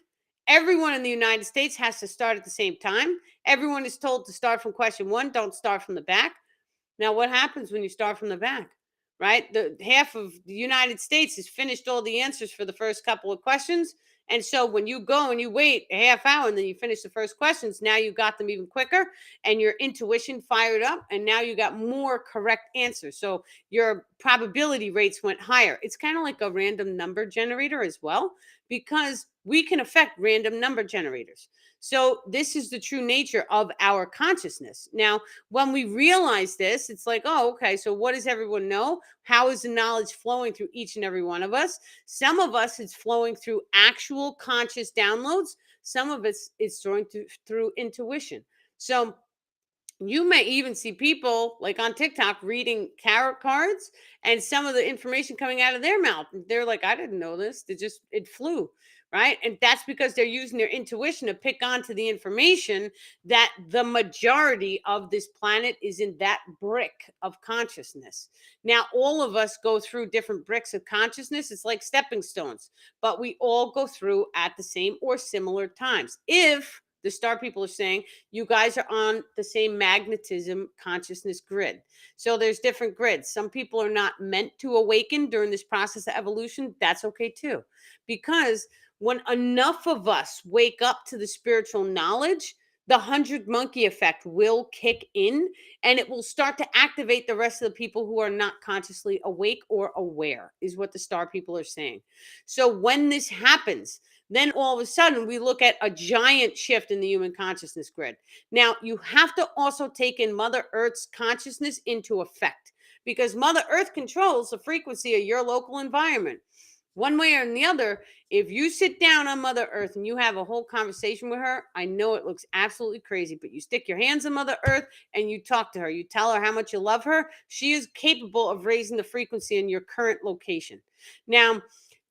Everyone in the United States has to start at the same time. Everyone is told to start from question 1, don't start from the back. Now, what happens when you start from the back? Right? The half of the United States has finished all the answers for the first couple of questions. And so when you go and you wait a half hour and then you finish the first questions, now you got them even quicker and your intuition fired up, and now you got more correct answers. So your probability rates went higher. It's kind of like a random number generator as well, because we can affect random number generators. So this is the true nature of our consciousness. Now, when we realize this, it's like, oh, okay, so what does everyone know? How is the knowledge flowing through each and every one of us? Some of us, it's flowing through actual conscious downloads. Some of us, it's flowing through intuition. So you may even see people like on TikTok reading tarot cards and some of the information coming out of their mouth. They're like, I didn't know this. It flew. Right. And that's because they're using their intuition to pick onto the information that the majority of this planet is in that brick of consciousness. Now, all of us go through different bricks of consciousness. It's like stepping stones, but we all go through at the same or similar times. If the star people are saying you guys are on the same magnetism consciousness grid. So there's different grids. Some people are not meant to awaken during this process of evolution. That's okay too. Because when enough of us wake up to the spiritual knowledge, the 100 monkey effect will kick in, and it will start to activate the rest of the people who are not consciously awake or aware, is what the star people are saying. So when this happens, then all of a sudden we look at a giant shift in the human consciousness grid. Now, you have to also take in Mother Earth's consciousness into effect, because Mother Earth controls the frequency of your local environment. One way or the other, if you sit down on Mother Earth and you have a whole conversation with her, I know it looks absolutely crazy, but you stick your hands on Mother Earth and you talk to her. You tell her how much you love her. She is capable of raising the frequency in your current location. Now,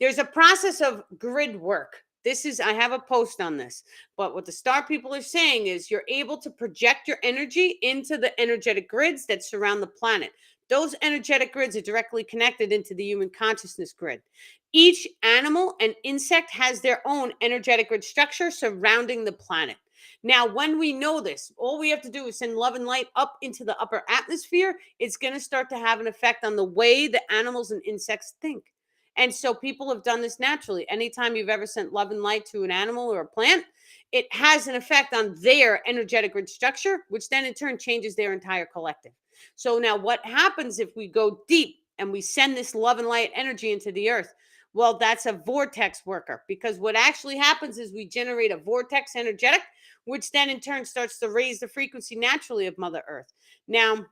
there's a process of grid work. I have a post on this, but what the star people are saying is you're able to project your energy into the energetic grids that surround the planet. Those energetic grids are directly connected into the human consciousness grid. Each animal and insect has their own energetic grid structure surrounding the planet. Now, when we know this, all we have to do is send love and light up into the upper atmosphere. It's going to start to have an effect on the way the animals and insects think. And so people have done this naturally. Anytime you've ever sent love and light to an animal or a plant, it has an effect on their energetic grid structure, which then in turn changes their entire collective. So now what happens if we go deep and we send this love and light energy into the earth? Well, that's a vortex worker, because what actually happens is we generate a vortex energetic, which then in turn starts to raise the frequency naturally of Mother Earth. Now,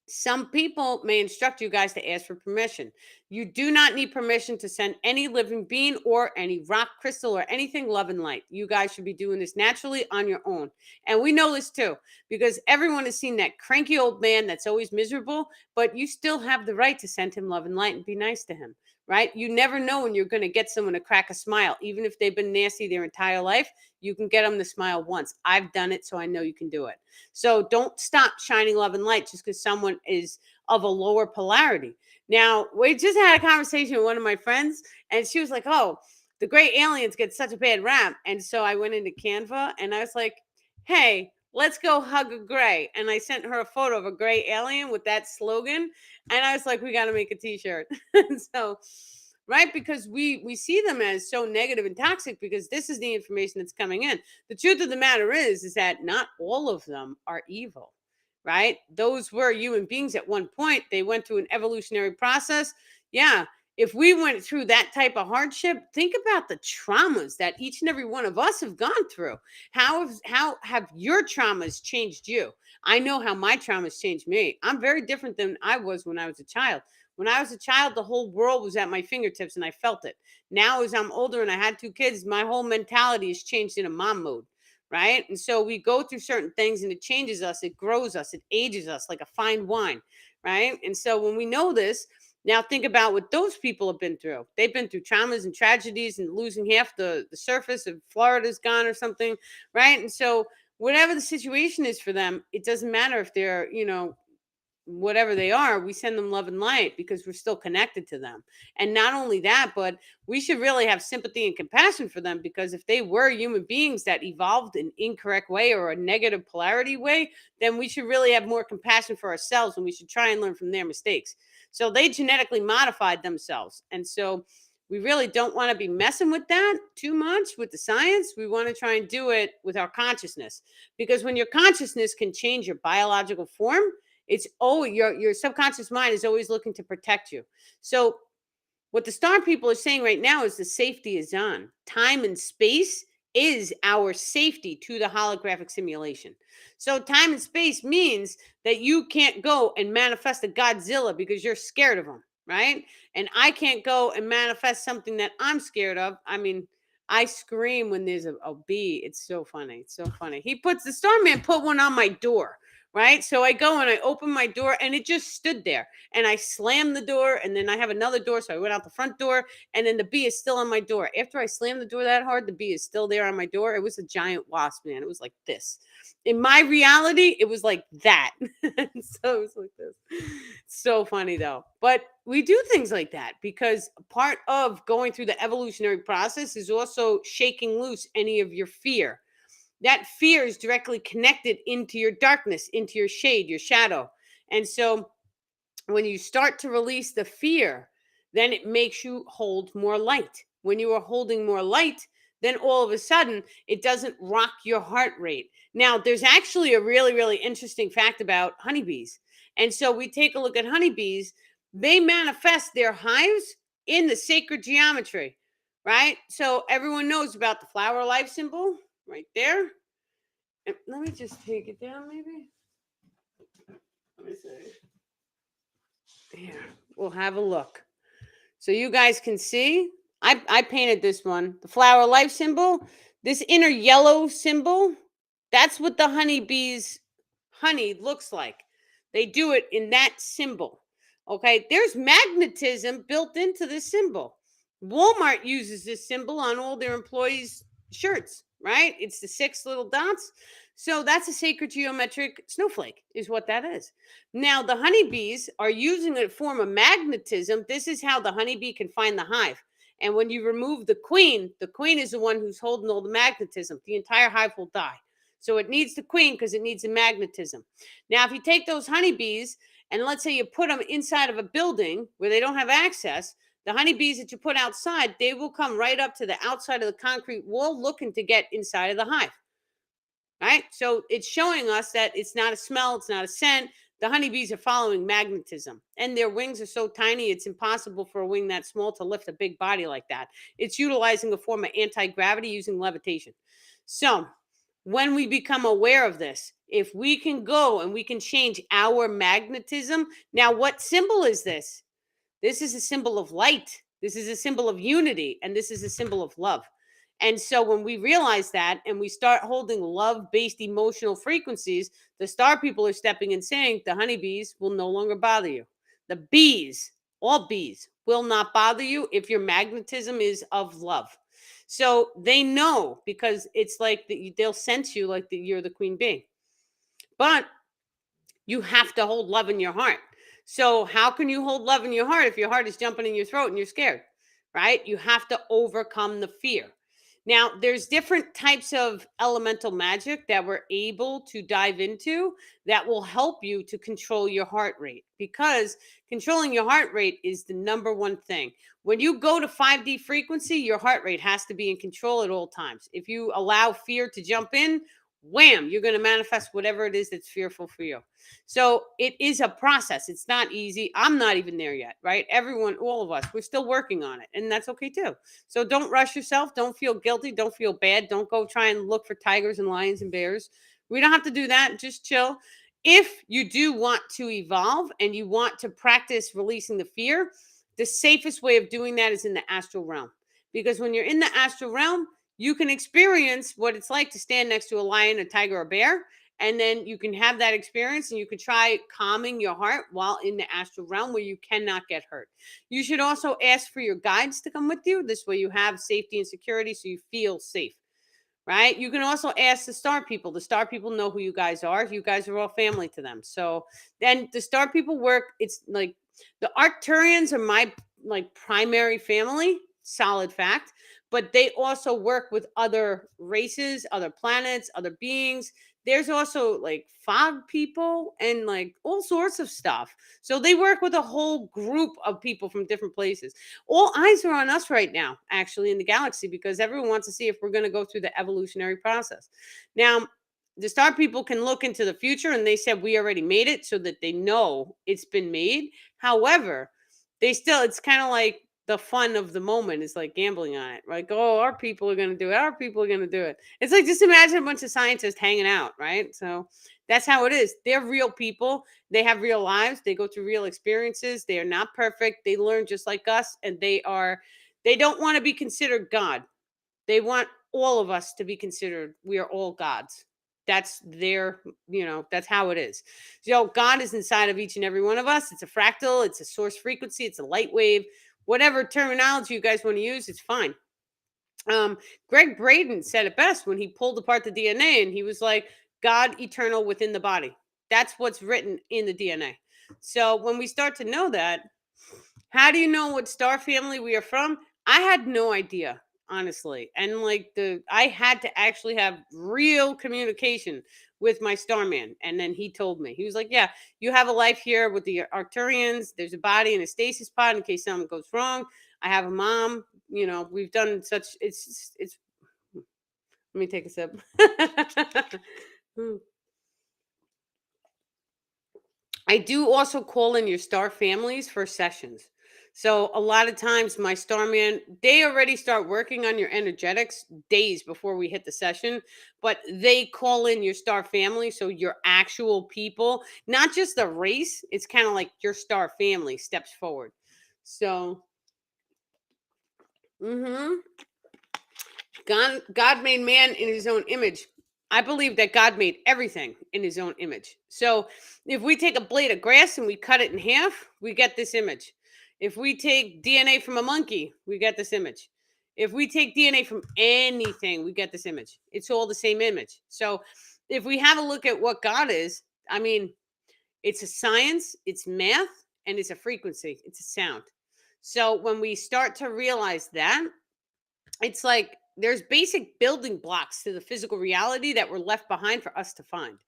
some people may instruct you guys to ask for permission. You do not need permission to send any living being or any rock, crystal, or anything love and light. You guys should be doing this naturally on your own. And we know this too, because everyone has seen that cranky old man that's always miserable, but you still have the right to send him love and light and be nice to him, right? You never know when you're going to get someone to crack a smile. Even if they've been nasty their entire life, you can get them to smile once. I've done it, so I know you can do it. So don't stop shining love and light just because someone is of a lower polarity. Now, we just had a conversation with one of my friends, and she was like, oh, the gray aliens get such a bad rap. And so I went into Canva and I was like, hey, let's go hug a gray. And I sent her a photo of a gray alien with that slogan. And I was like, we got to make a t-shirt. So, right, because we see them as so negative and toxic because this is the information that's coming in. The truth of the matter is that not all of them are evil, right? Those were human beings at one point. They went through an evolutionary process. Yeah, if we went through that type of hardship, think about the traumas that each and every one of us have gone through. How have your traumas changed you? I know how my traumas changed me. I'm very different than I was when I was a child. When I was a child, the whole world was at my fingertips and I felt it. Now, as I'm older and I had 2 kids, my whole mentality has changed into mom mode, right? And so we go through certain things and it changes us, it grows us, it ages us like a fine wine, right? And so when we know this, now think about what those people have been through. They've been through traumas and tragedies and losing half the surface of Florida's gone or something, right? And so whatever the situation is for them, it doesn't matter if they're, whatever they are, we send them love and light because we're still connected to them. And not only that, but we should really have sympathy and compassion for them, because if they were human beings that evolved an incorrect way or a negative polarity way, then we should really have more compassion for ourselves and we should try and learn from their mistakes. So they genetically modified themselves. And so we really don't want to be messing with that too much with the science. We want to try and do it with our consciousness, because when your consciousness can change your biological form, it's your subconscious mind is always looking to protect you. So what the star people are saying right now is the safety is on. Time and space is our safety to the holographic simulation. So time and space means that you can't go and manifest a Godzilla because you're scared of him, right? And I can't go and manifest something that I'm scared of. I mean, I scream when there's a bee. It's so funny. It's so funny. The Starman put one on my door, right? So I go and I open my door and it just stood there. And I slammed the door, and then I have another door. So I went out the front door, and then the bee is still on my door. After I slammed the door that hard, the bee is still there on my door. It was a giant wasp, man. It was like this. In my reality, it was like that. So it was like this. So funny though. But we do things like that because part of going through the evolutionary process is also shaking loose any of your fear. That fear is directly connected into your darkness, into your shade, your shadow. And so when you start to release the fear, then it makes you hold more light. When you are holding more light, then all of a sudden it doesn't rock your heart rate. Now, there's actually a really, really interesting fact about honeybees. And so we take a look at honeybees. They manifest their hives in the sacred geometry, right? So everyone knows about the flower life symbol right there. And let me just take it down, maybe. Let me see. Here, we'll have a look. So you guys can see, I painted this one, the flower life symbol. This inner yellow symbol, that's what the honeybee's honey looks like. They do it in that symbol. Okay, there's magnetism built into this symbol. Walmart uses this symbol on all their employees' shirts, right? It's the 6 little dots. So that's a sacred geometric snowflake, is what that is. Now, the honeybees are using a form of magnetism. This is how the honeybee can find the hive. And when you remove the queen is the one who's holding all the magnetism. The entire hive will die. So it needs the queen because it needs the magnetism. Now, if you take those honeybees and let's say you put them inside of a building where they don't have access, the honeybees that you put outside, they will come right up to the outside of the concrete wall looking to get inside of the hive. Right? So it's showing us that it's not a smell, it's not a scent. The honeybees are following magnetism, and their wings are so tiny, it's impossible for a wing that small to lift a big body like that. It's utilizing a form of anti-gravity using levitation. So when we become aware of this, if we can go and we can change our magnetism. Now, what symbol is this? This is a symbol of light. This is a symbol of unity, and this is a symbol of love. And so when we realize that and we start holding love-based emotional frequencies, the star people are stepping and saying the honeybees will no longer bother you. The bees, all bees, will not bother you if your magnetism is of love. So they know, because it's like they'll sense you like you're the queen bee. But you have to hold love in your heart. So how can you hold love in your heart if your heart is jumping in your throat and you're scared, right? You have to overcome the fear. Now, there's different types of elemental magic that we're able to dive into that will help you to control your heart rate, because controlling your heart rate is the number one thing. When you go to 5D frequency, your heart rate has to be in control at all times. If you allow fear to jump in, wham, you're going to manifest whatever it is that's fearful for you. So it is a process. It's not easy. I'm not even there yet, right? Everyone, all of us, we're still working on it, and that's okay too. So don't rush yourself. Don't feel guilty. Don't feel bad. Don't go try and look for tigers and lions and bears. We don't have to do that. Just chill. If you do want to evolve and you want to practice releasing the fear, the safest way of doing that is in the astral realm. Because when you're in the astral realm, you can experience what it's like to stand next to a lion, a tiger, or a bear. And then you can have that experience and you can try calming your heart while in the astral realm where you cannot get hurt. You should also ask for your guides to come with you. This way you have safety and security so you feel safe, right? You can also ask the star people. The star people know who you guys are. You guys are all family to them. So then the star people work. It's like the Arcturians are my like primary family, solid fact. But they also work with other races, other planets, other beings. There's also like fog people and like all sorts of stuff. So they work with a whole group of people from different places. All eyes are on us right now, actually, in the galaxy, because everyone wants to see if we're going to go through the evolutionary process. Now, the star people can look into the future, and they said we already made it so that they know it's been made. However, they still, it's kind of like the fun of the moment is like gambling on it. Like, oh, our people are going to do it. Our people are going to do it. It's like, just imagine a bunch of scientists hanging out, right? So that's how it is. They're real people. They have real lives. They go through real experiences. They are not perfect. They learn just like us. And they don't want to be considered God. They want all of us to be considered, we are all gods. That's their, that's how it is. So God is inside of each and every one of us. It's a fractal, it's a source frequency, it's a light wave, whatever terminology you guys want to use, it's fine. Greg Braden said it best when he pulled apart the DNA and he was like, God eternal within the body. That's what's written in the DNA. So when we start to know that, how do you know what star family we are from? I had no idea, honestly. And like I had to actually have real communication with my starman. And then he told me, he was like, yeah, you have a life here with the Arcturians. There's a body in a stasis pod in case something goes wrong. I have a mom, we've done such, it's, let me take a sip. I do also call in your star families for sessions. So a lot of times my starman, they already start working on your energetics days before we hit the session, but they call in your star family. So your actual people, not just the race, it's kind of like your star family steps forward. So, God made man in his own image. I believe that God made everything in his own image. So if we take a blade of grass and we cut it in half, we get this image. If we take DNA from a monkey, we get this image. If we take DNA from anything, we get this image. It's all the same image. So if we have a look at what God is, I mean, it's a science, it's math, and it's a frequency, it's a sound. So when we start to realize that, it's like there's basic building blocks to the physical reality that were left behind for us to find.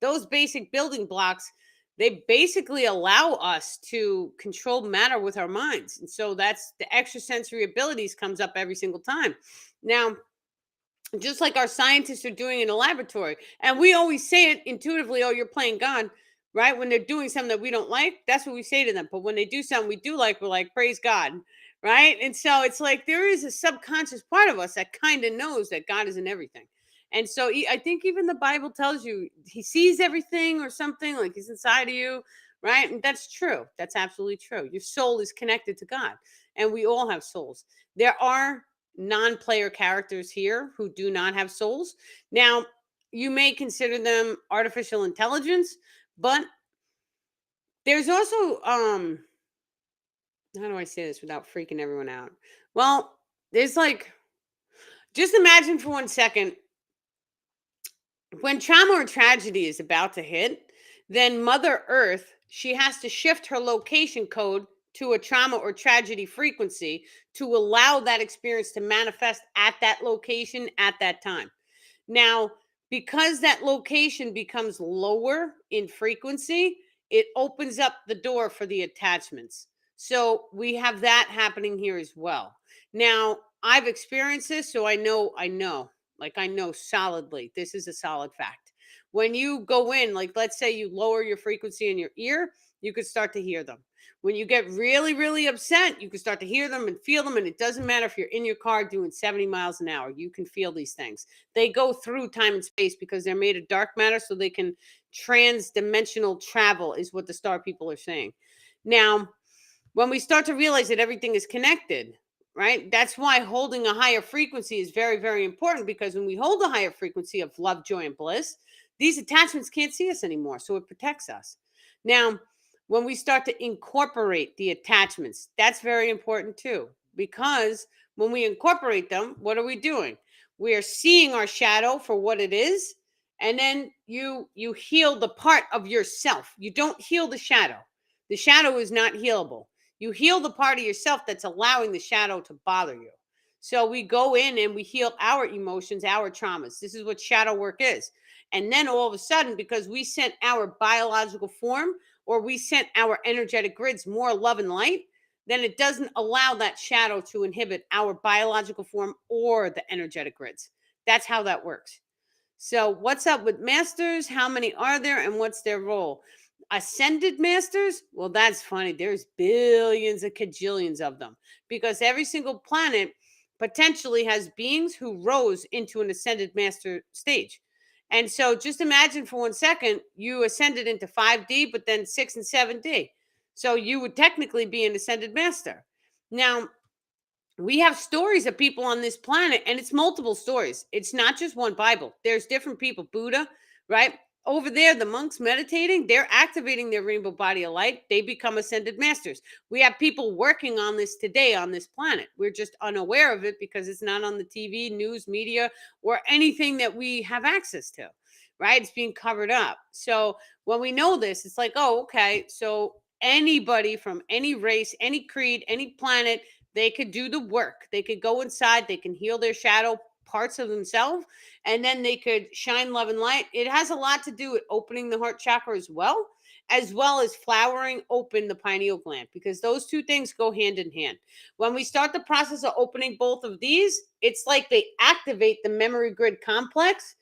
Those basic building blocks, they basically allow us to control matter with our minds. And so that's the extrasensory abilities comes up every single time. Now, just like our scientists are doing in a laboratory, and we always say it intuitively, oh, you're playing God, right? When they're doing something that we don't like, that's what we say to them. But when they do something we do like, we're like, praise God, right? And so it's like there is a subconscious part of us that kind of knows that God is in everything. And so I think even the Bible tells you he sees everything or something, like he's inside of you, right? And that's true. That's absolutely true. Your soul is connected to God, and we all have souls. There are non-player characters here who do not have souls. Now, you may consider them artificial intelligence, but there's also how do I say this without freaking everyone out? Well, there's like, just imagine for 1 second, when trauma or tragedy is about to hit, then Mother Earth, she has to shift her location code to a trauma or tragedy frequency to allow that experience to manifest at that location at that time. Now, because that location becomes lower in frequency, it opens up the door for the attachments. So we have that happening here as well. Now, I've experienced this, so I know. Like, I know solidly, this is a solid fact. When you go in, like, let's say you lower your frequency in your ear, you could start to hear them. When you get really, really upset, you can start to hear them and feel them. And it doesn't matter if you're in your car doing 70 miles an hour, you can feel these things. They go through time and space because they're made of dark matter, so they can trans-dimensional travel, is what the star people are saying. Now, when we start to realize that everything is connected, right? That's why holding a higher frequency is very, very important, because when we hold a higher frequency of love, joy, and bliss, these attachments can't see us anymore. So it protects us. Now, when we start to incorporate the attachments, that's very important too, because when we incorporate them, what are we doing? We are seeing our shadow for what it is, and then you heal the part of yourself. You don't heal the shadow. The shadow is not healable. You heal the part of yourself that's allowing the shadow to bother you. So we go in and we heal our emotions, our traumas. This is what shadow work is. And then all of a sudden, because we sent our biological form, or we sent our energetic grids more love and light, then it doesn't allow that shadow to inhibit our biological form or the energetic grids. That's how that works. So, what's up with masters? How many are there, and what's their role? Ascended masters? Well, that's funny. There's billions and cajillions of them, because every single planet potentially has beings who rose into an ascended master stage. And so just imagine for 1 second you ascended into 5D, but then 6 and 7D. So you would technically be an ascended master. Now, we have stories of people on this planet, and it's multiple stories. It's not just one Bible. There's different people. Buddha, right? Over there, the monks meditating, they're activating their rainbow body of light. They become ascended masters. We have people working on this today on this planet. We're just unaware of it because it's not on the TV, news, media, or anything that we have access to, right? It's being covered up. So when we know this, it's like, oh, okay. So anybody from any race, any creed, any planet, they could do the work. They could go inside, they can heal their shadow parts of themselves, and then they could shine love and light. It has a lot to do with opening the heart chakra as well as flowering open the pineal gland, because those two things go hand in hand. When we start the process of opening both of these, it's like they activate the memory grid complex.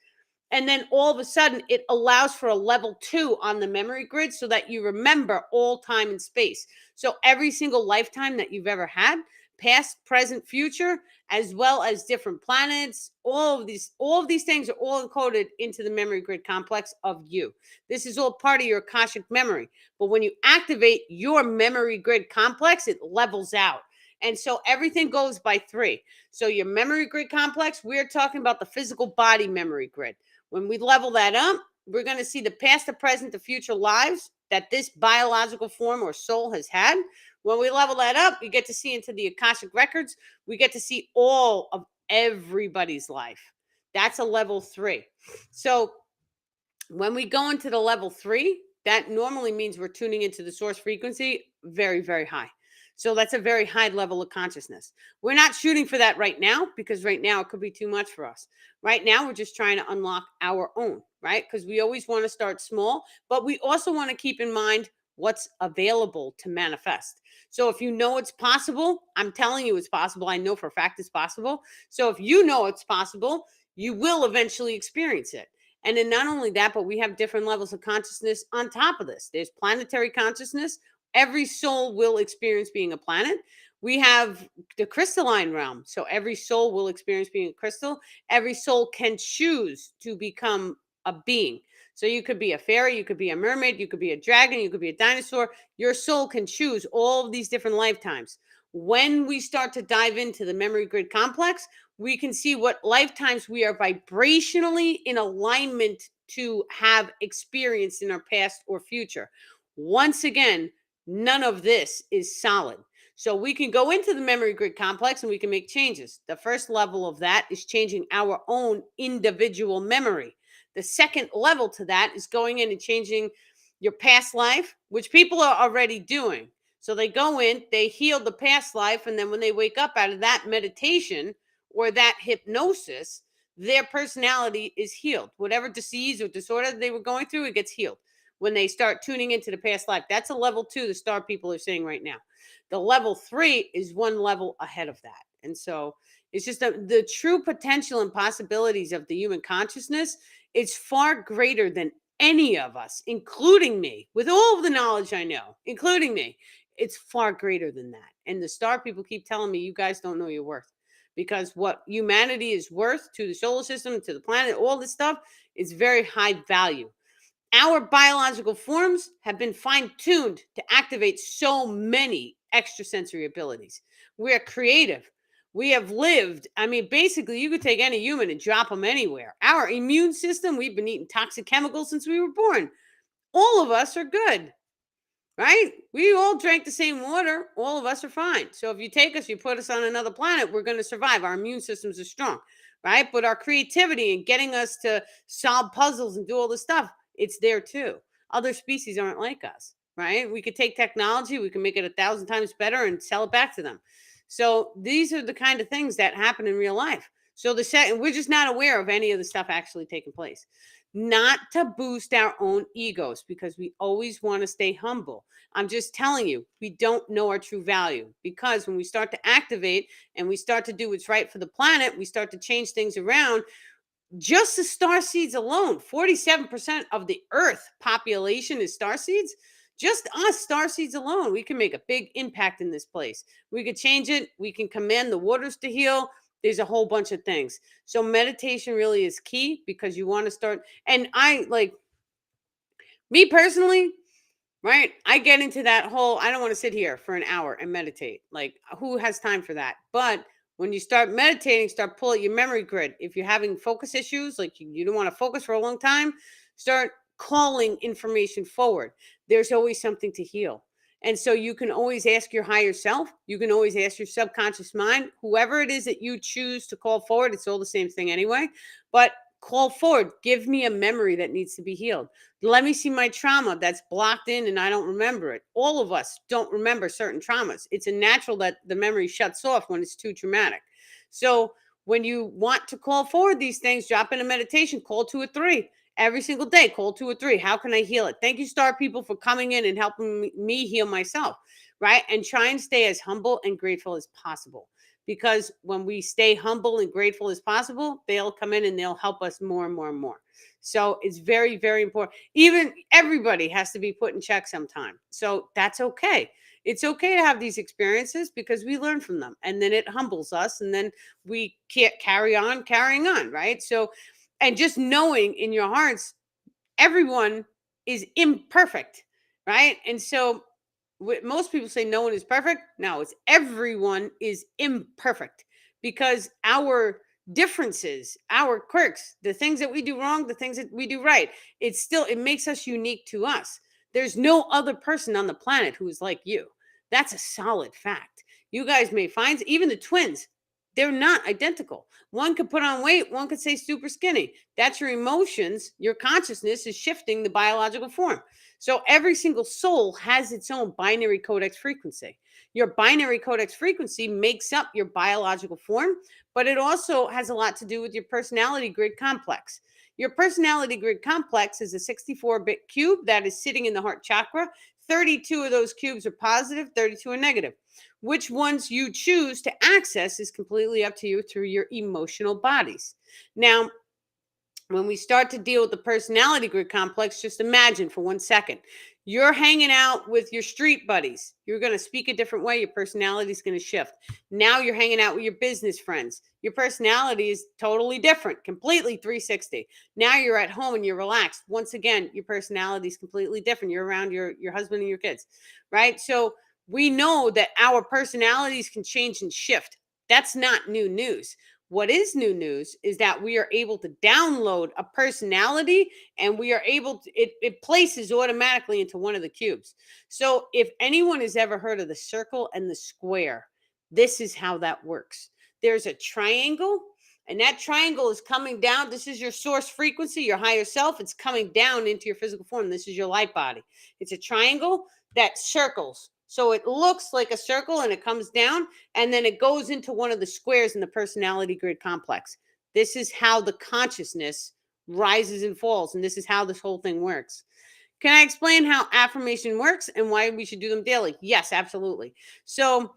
And then all of a sudden, it allows for a level 2 on the memory grid, so that you remember all time and space. So every single lifetime that you've ever had, past, present, future, as well as different planets, all of these things are all encoded into the memory grid complex of you. This is all part of your Akashic memory. But when you activate your memory grid complex, it levels out. And so everything goes by 3. So your memory grid complex, we're talking about the physical body memory grid. When we level that up, we're going to see the past, the present, the future lives that this biological form or soul has had. When we level that up, we get to see into the Akashic records. We get to see all of everybody's life. That's a level 3. So when we go into the level 3, that normally means we're tuning into the source frequency very, very high. So that's a very high level of consciousness. We're not shooting for that right now, because right now it could be too much for us. Right now, we're just trying to unlock our own, right? Because we always want to start small, but we also want to keep in mind what's available to manifest. So if you know it's possible, I'm telling you it's possible. I know for a fact it's possible. So if you know it's possible, you will eventually experience it. And then not only that, but we have different levels of consciousness on top of this. There's planetary consciousness. Every soul will experience being a planet. We have the crystalline realm. So every soul will experience being a crystal. Every soul can choose to become a being. So you could be a fairy, you could be a mermaid, you could be a dragon, you could be a dinosaur. Your soul can choose all of these different lifetimes. When we start to dive into the memory grid complex, we can see what lifetimes we are vibrationally in alignment to have experienced in our past or future. Once again, none of this is solid. So we can go into the memory grid complex and we can make changes. The first level of that is changing our own individual memory. The second level to that is going in and changing your past life, which people are already doing. So they go in, they heal the past life, and then when they wake up out of that meditation or that hypnosis, their personality is healed. Whatever disease or disorder they were going through, it gets healed when they start tuning into the past life. That's a level 2 the star people are saying right now. The level 3 is one level ahead of that. And so It's just the true potential and possibilities of the human consciousness is far greater than any of us, including me, with all of the knowledge I know, including me. It's far greater than that. And the star people keep telling me, you guys don't know your worth. Because what humanity is worth to the solar system, to the planet, all this stuff is very high value. Our biological forms have been fine-tuned to activate so many extrasensory abilities. We're creative. We have lived. I mean, basically, you could take any human and drop them anywhere. Our immune system, we've been eating toxic chemicals since we were born. All of us are good, right? We all drank the same water. All of us are fine. So if you take us, you put us on another planet, we're going to survive. Our immune systems are strong, right? But our creativity and getting us to solve puzzles and do all this stuff, it's there too. Other species aren't like us, right? We could take technology, we can make it 1,000 times better and sell it back to them. So these are the kind of things that happen in real life. So we're just not aware of any of the stuff actually taking place. Not to boost our own egos, because we always want to stay humble. I'm just telling you, we don't know our true value, because when we start to activate and we start to do what's right for the planet, we start to change things around. Just the star seeds alone, 47% of the Earth population is star seeds. Just us star seeds alone, we can make a big impact in this place. We could change it. We can command the waters to heal. There's a whole bunch of things. So meditation really is key, because you want to start. And I, like, me personally, right? I get into that whole, I don't want to sit here for an hour and meditate. Like, who has time for that? But when you start meditating, start pulling your memory grid. If you're having focus issues, like you don't want to focus for a long time, start calling information forward. There's always something to heal. And so you can always ask your higher self. You can always ask your subconscious mind, whoever it is that you choose to call forward. It's all the same thing anyway. But call forward. Give me a memory that needs to be healed. Let me see my trauma that's blocked in and I don't remember it. All of us don't remember certain traumas. It's a natural that the memory shuts off when it's too traumatic. So when you want to call forward these things, drop in a meditation, call 2 or 3 every single day. Call 2 or 3. How can I heal it? Thank you, star people, for coming in and helping me heal myself, right? And try and stay as humble and grateful as possible. Because when we stay humble and grateful as possible, they'll come in and they'll help us more and more and more. So it's very, very important. Even everybody has to be put in check sometime. So that's okay. It's okay to have these experiences, because we learn from them, and then it humbles us, and then we can't carrying on, right? So, and just knowing in your hearts, everyone is imperfect, right? And so most people say no one is perfect. No, it's everyone is imperfect, because our differences, our quirks, the things that we do wrong, the things that we do right, it makes us unique to us. There's no other person on the planet who is like you. That's a solid fact. You guys may find, even the twins, they're not identical. One could put on weight, one could say super skinny. That's your emotions. Your consciousness is shifting the biological form. So every single soul has its own binary codex frequency. Your binary codex frequency makes up your biological form, but it also has a lot to do with your personality grid complex. Your personality grid complex is a 64-bit cube that is sitting in the heart chakra. 32 of those cubes are positive, 32 are negative. Which ones you choose to access is completely up to you through your emotional bodies. Now, when we start to deal with the personality grid complex, just imagine for 1 second, you're hanging out with your street buddies. You're going to speak a different way. Your personality is going to shift. Now you're hanging out with your business friends. Your personality is totally different, completely 360. Now you're at home and you're relaxed. Once again, your personality is completely different. You're around your husband and your kids, right? So we know that our personalities can change and shift. That's not new news. What is new news is that we are able to download a personality, and we are able to, it places automatically into one of the cubes. So if anyone has ever heard of the circle and the square, this is how that works. There's a triangle, and that triangle is coming down. This is your source frequency, your higher self. It's coming down into your physical form. This is your light body. It's a triangle that circles. So it looks like a circle and it comes down, and then it goes into one of the squares in the personality grid complex. This is how the consciousness rises and falls, and this is how this whole thing works. Can I explain how affirmation works and why we should do them daily? Yes, absolutely. So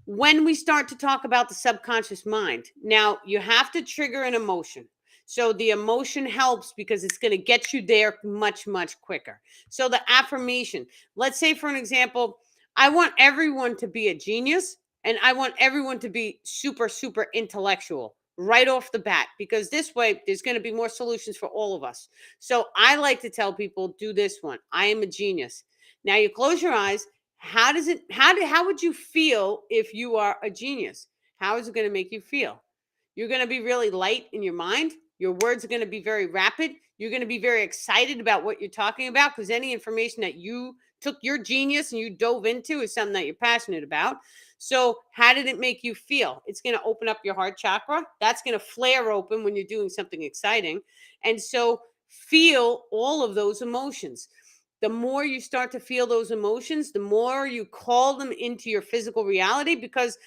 when we start to talk about the subconscious mind, now you have to trigger an emotion. So the emotion helps because it's going to get you there much, much quicker. So the affirmation, let's say, for an example, I want everyone to be a genius and I want everyone to be super, super intellectual right off the bat, because this way there's going to be more solutions for all of us. So I like to tell people, do this one. I am a genius. Now you close your eyes. How would you feel if you are a genius? How is it going to make you feel? You're going to be really light in your mind. Your words are going to be very rapid. You're going to be very excited about what you're talking about, because any information that you took your genius and you dove into is something that you're passionate about. So how did it make you feel? It's going to open up your heart chakra. That's going to flare open when you're doing something exciting. And so feel all of those emotions. The more you start to feel those emotions, the more you call them into your physical reality, because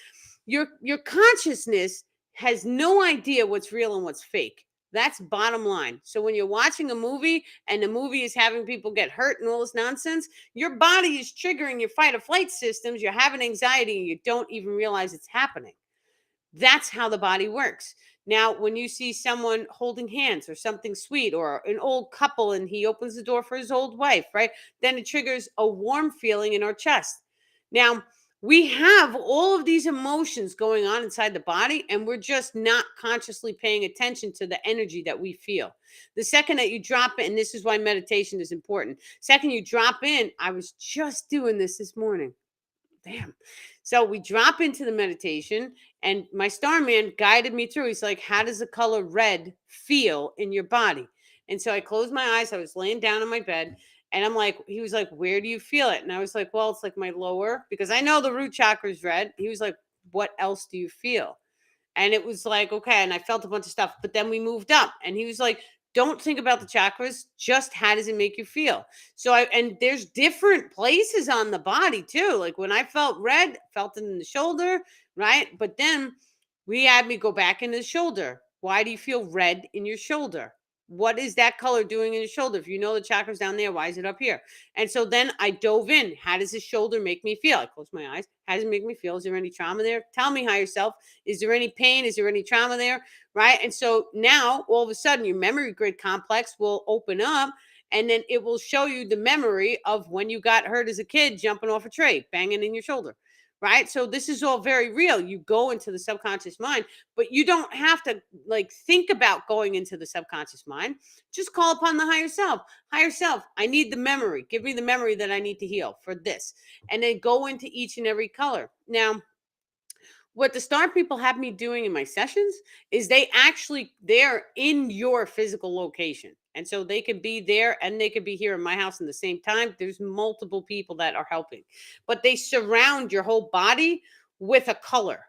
your consciousness has no idea what's real and what's fake. That's bottom line. So when you're watching a movie and the movie is having people get hurt and all this nonsense, your body is triggering your fight or flight systems. You're having anxiety and you don't even realize it's happening. That's how the body works. Now, when you see someone holding hands or something sweet, or an old couple and he opens the door for his old wife, right? Then it triggers a warm feeling in our chest. Now, we have all of these emotions going on inside the body, and we're just not consciously paying attention to the energy that we feel. The second that you drop in, and this is why meditation is important. Second, you drop in. I was just doing this morning. Damn. So we drop into the meditation, and my star man guided me through. He's like, how does the color red feel in your body? And so I closed my eyes. I was laying down on my bed, and I'm like, he was like, where do you feel it? And I was like, well, it's like my lower, because I know the root chakra is red. He was like, what else do you feel? And it was like, okay. And I felt a bunch of stuff, but then we moved up, and he was like, don't think about the chakras, just how does it make you feel? So and there's different places on the body too. Like when I felt red, felt it in the shoulder, right? But then we had me go back into the shoulder. Why do you feel red in your shoulder? What is that color doing in your shoulder? If you know the chakras down there, why is it up here? And so then I dove in. How does the shoulder make me feel? I closed my eyes. How does it make me feel? Is there any trauma there? Tell me, higher self. Is there any pain? Is there any trauma there? Right? And so now all of a sudden your memory grid complex will open up, and then it will show you the memory of when you got hurt as a kid jumping off a tree, banging in your shoulder. Right? So this is all very real. You go into the subconscious mind, but you don't have to like think about going into the subconscious mind. Just call upon the higher self. Higher self, I need the memory. Give me the memory that I need to heal for this. And then go into each and every color. Now, what the star people have me doing in my sessions is they're in your physical location. And so they could be there and they could be here in my house in the same time. There's multiple people that are helping, but they surround your whole body with a color.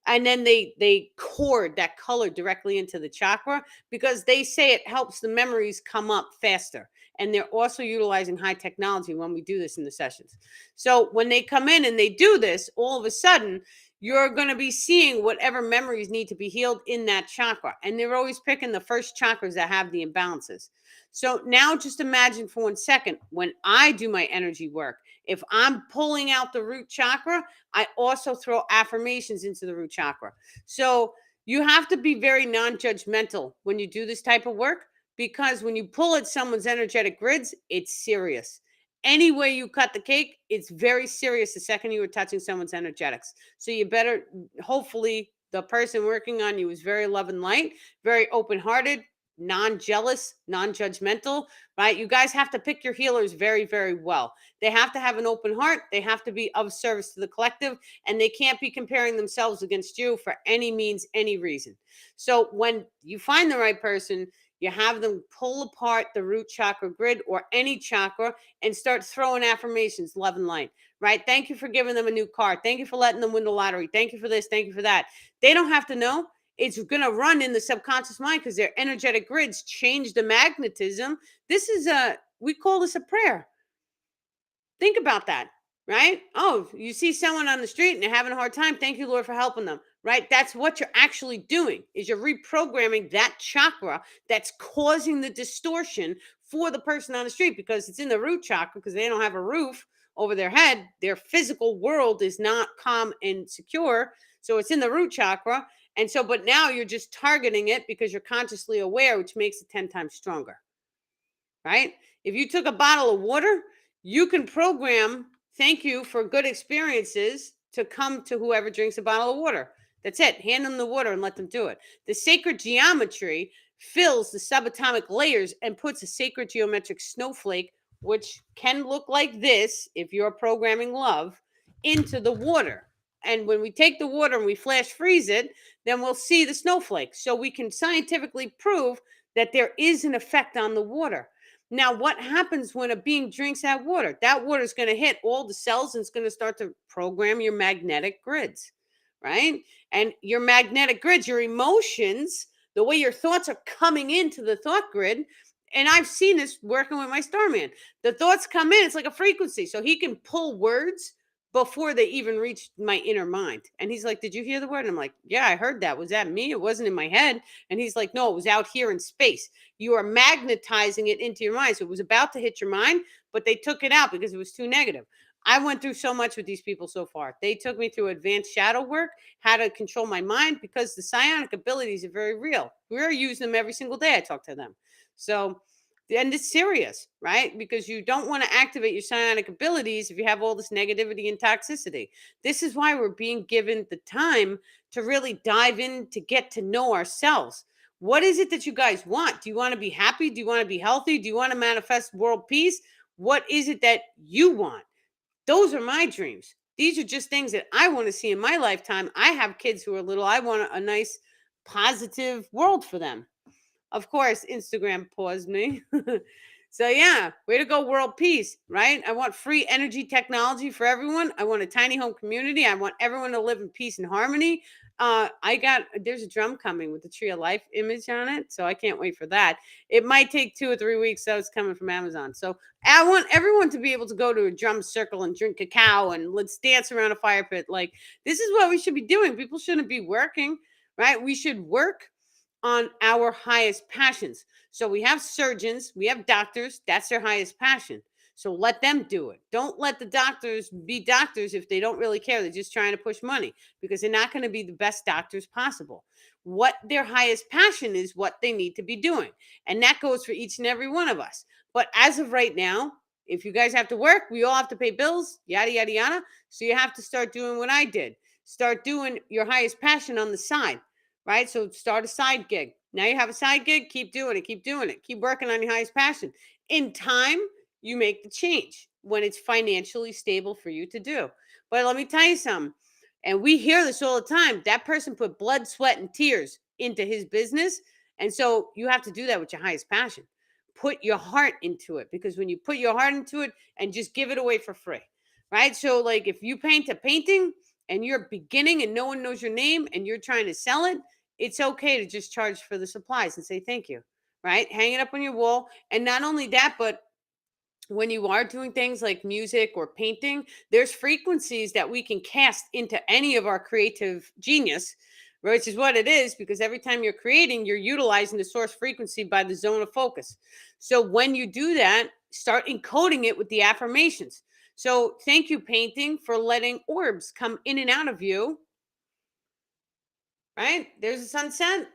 And then they cord that color directly into the chakra, because they say it helps the memories come up faster. And they're also utilizing high technology when we do this in the sessions. So when they come in and they do this, all of a sudden, you're going to be seeing whatever memories need to be healed in that chakra. And they're always picking the first chakras that have the imbalances. So now just imagine for 1 second, when I do my energy work, if I'm pulling out the root chakra, I also throw affirmations into the root chakra. So you have to be very non-judgmental when you do this type of work, because when you pull at someone's energetic grids, it's serious. Any way you cut the cake, it's very serious the second you were touching someone's energetics. So you better, hopefully, the person working on you is very love and light, very open-hearted, non-jealous, non-judgmental, right? You guys have to pick your healers very, very well. They have to have an open heart. They have to be of service to the collective, and they can't be comparing themselves against you for any means, any reason. So when you find the right person, you have them pull apart the root chakra grid or any chakra and start throwing affirmations, love and light, right? Thank you for giving them a new car. Thank you for letting them win the lottery. Thank you for this. Thank you for that. They don't have to know. It's going to run in the subconscious mind because their energetic grids change the magnetism. We call this a prayer. Think about that, right? Oh, you see someone on the street and they're having a hard time. Thank you, Lord, for helping them, right? That's what you're actually doing, is you're reprogramming that chakra that's causing the distortion for the person on the street, because it's in the root chakra, because they don't have a roof over their head, their physical world is not calm and secure. So it's in the root chakra. And so, but now you're just targeting it because you're consciously aware, which makes it 10 times stronger, right? If you took a bottle of water, you can program thank you for good experiences to come to whoever drinks a bottle of water. That's it. Hand them the water and let them do it. The sacred geometry fills the subatomic layers and puts a sacred geometric snowflake, which can look like this if you're programming love, into the water. And when we take the water and we flash freeze it, then we'll see the snowflake. So we can scientifically prove that there is an effect on the water. Now, what happens when a being drinks that water? That water is going to hit all the cells and it's going to start to program your magnetic grids, right? And your magnetic grids, your emotions, the way your thoughts are coming into the thought grid. And I've seen this working with my Starman. The thoughts come in, it's like a frequency. So he can pull words before they even reach my inner mind. And he's like, "Did you hear the word?" And I'm like, "Yeah, I heard that. Was that me? It wasn't in my head." And he's like, "No, it was out here in space." You are magnetizing it into your mind. So it was about to hit your mind, but they took it out because it was too negative. I went through so much with these people so far. They took me through advanced shadow work, how to control my mind, because the psionic abilities are very real. We're using them every single day. I talk to them. So, and it's serious, right? Because you don't want to activate your psionic abilities if you have all this negativity and toxicity. This is why we're being given the time to really dive in to get to know ourselves. What is it that you guys want? Do you want to be happy? Do you want to be healthy? Do you want to manifest world peace? What is it that you want? Those are my dreams. These are just things that I want to see in my lifetime. I have kids who are little. I want a nice, positive world for them. Of course, Instagram paused me. So yeah, way to go, world peace, right? I want free energy technology for everyone. I want a tiny home community. I want everyone to live in peace and harmony. There's a drum coming with the Tree of Life image on it, so I can't wait for that. It might take 2 or 3 weeks, so it's coming from Amazon. So I want everyone to be able to go to a drum circle and drink cacao and let's dance around a fire pit. Like, this is what we should be doing. People shouldn't be working, right? We should work on our highest passions. So we have surgeons, we have doctors, that's their highest passion. So let them do it. Don't let the doctors be doctors if they don't really care. They're just trying to push money, because they're not going to be the best doctors possible. What their highest passion is, what they need to be doing. And that goes for each and every one of us. But as of right now, if you guys have to work, we all have to pay bills, yada, yada, yada. So you have to start doing what I did. Start doing your highest passion on the side, right? So start a side gig. Now you have a side gig, keep doing it, keep working on your highest passion. In time, you make the change when it's financially stable for you to do. But let me tell you something, and we hear this all the time. That person put blood, sweat, and tears into his business. And so you have to do that with your highest passion. Put your heart into it, because when you put your heart into it and just give it away for free, right? So like if you paint a painting and you're beginning and no one knows your name and you're trying to sell it, it's okay to just charge for the supplies and say thank you, right? Hang it up on your wall. And not only that, but when you are doing things like music or painting, there's frequencies that we can cast into any of our creative genius, which is what it is, because every time you're creating, you're utilizing the source frequency by the zone of focus. So when you do that, start encoding it with the affirmations. So thank you, painting, for letting orbs come in and out of you, right? There's a sunset.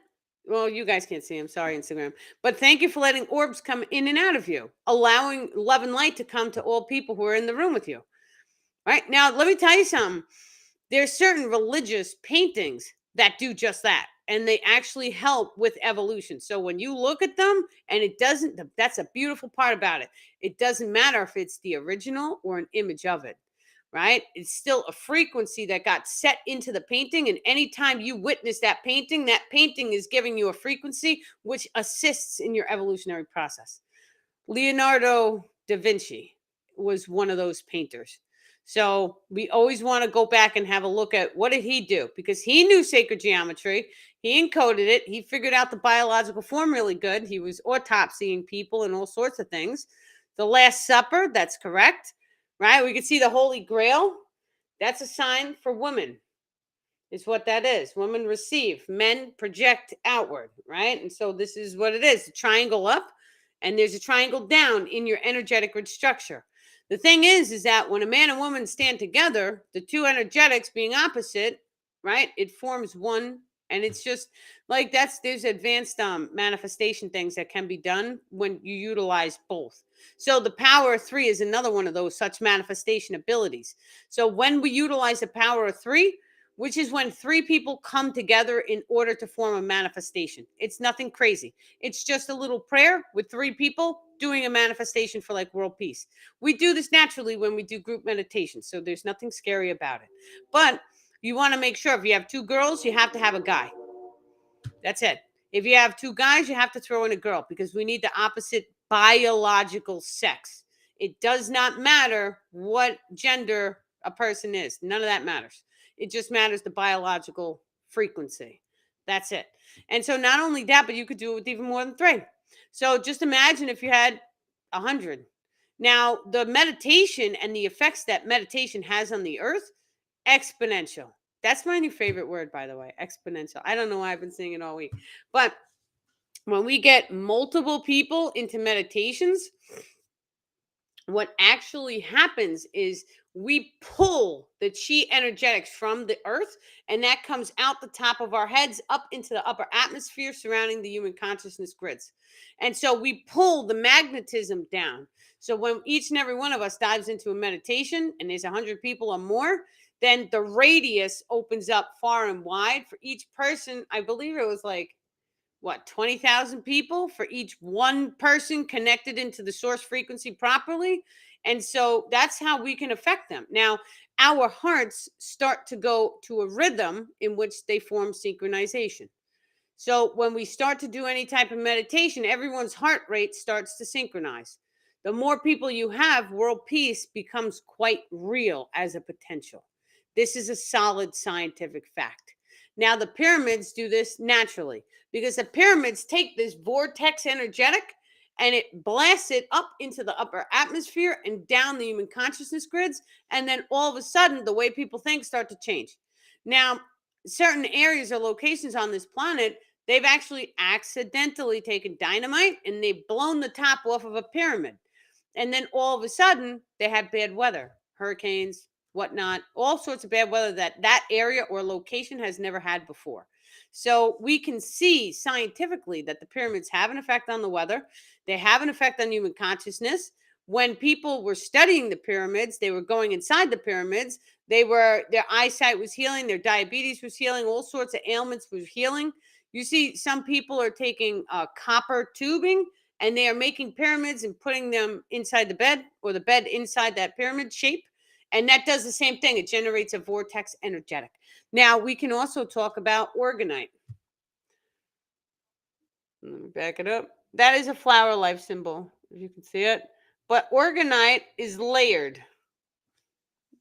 Well, you guys can't see. I'm sorry, Instagram. But thank you for letting orbs come in and out of you, allowing love and light to come to all people who are in the room with you. Right? Now, let me tell you something. There's certain religious paintings that do just that, and they actually help with evolution. So when you look at them, and it doesn't, that's a beautiful part about it. It doesn't matter if it's the original or an image of it, right? It's still a frequency that got set into the painting. And anytime you witness that painting is giving you a frequency which assists in your evolutionary process. Leonardo da Vinci was one of those painters. So we always want to go back and have a look at what did he do, because he knew sacred geometry. He encoded it. He figured out the biological form really good. He was autopsying people and all sorts of things. The Last Supper, that's correct, right? We can see the Holy Grail. That's a sign for women, is what that is. Women receive, men project outward, right? And so this is what it is. A triangle up, and there's a triangle down in your energetic grid structure. The thing is that when a man and woman stand together, the two energetics being opposite, right? It forms one, and it's just like there's advanced manifestation things that can be done when you utilize both. So the power of three is another one of those such manifestation abilities. So when we utilize the power of three, which is when three people come together in order to form a manifestation. It's nothing crazy. It's just a little prayer with three people doing a manifestation for like world peace. We do this naturally when we do group meditation, so there's nothing scary about it. But you want to make sure if you have two girls, you have to have a guy. That's it. If you have two guys, you have to throw in a girl because we need the opposite biological sex. It does not matter what gender a person is. None of that matters. It just matters the biological frequency. That's it. And so not only that, but you could do it with even more than three. So just imagine if you had 100. Now, the meditation and the effects that meditation has on the earth, exponential. That's my new favorite word, by the way, exponential. I don't know why I've been saying it all week. But when we get multiple people into meditations, what actually happens is we pull the chi energetics from the earth, and that comes out the top of our heads up into the upper atmosphere surrounding the human consciousness grids. And so we pull the magnetism down. So when each and every one of us dives into a meditation and there's 100 people or more, then the radius opens up far and wide for each person. I believe it was like, what, 20,000 people for each one person connected into the source frequency properly. And so that's how we can affect them. Now, our hearts start to go to a rhythm in which they form synchronization. So when we start to do any type of meditation, everyone's heart rate starts to synchronize. The more people you have, world peace becomes quite real as a potential. This is a solid scientific fact. Now, the pyramids do this naturally because the pyramids take this vortex energetic and it blasts it up into the upper atmosphere and down the human consciousness grids. And then all of a sudden, the way people think start to change. Now, certain areas or locations on this planet, they've actually accidentally taken dynamite and they've blown the top off of a pyramid. And then all of a sudden, they had bad weather, hurricanes, whatnot, all sorts of bad weather that area or location has never had before. So we can see scientifically that the pyramids have an effect on the weather. They have an effect on human consciousness. When people were studying the pyramids, they were going inside the pyramids. Their eyesight was healing, their diabetes was healing, all sorts of ailments was healing. You see, some people are taking copper tubing and they are making pyramids and putting them inside the bed or the bed inside that pyramid shape. And that does the same thing. It generates a vortex energetic. Now, we can also talk about organite. Let me back it up. That is a flower life symbol, if you can see it. But organite is layered.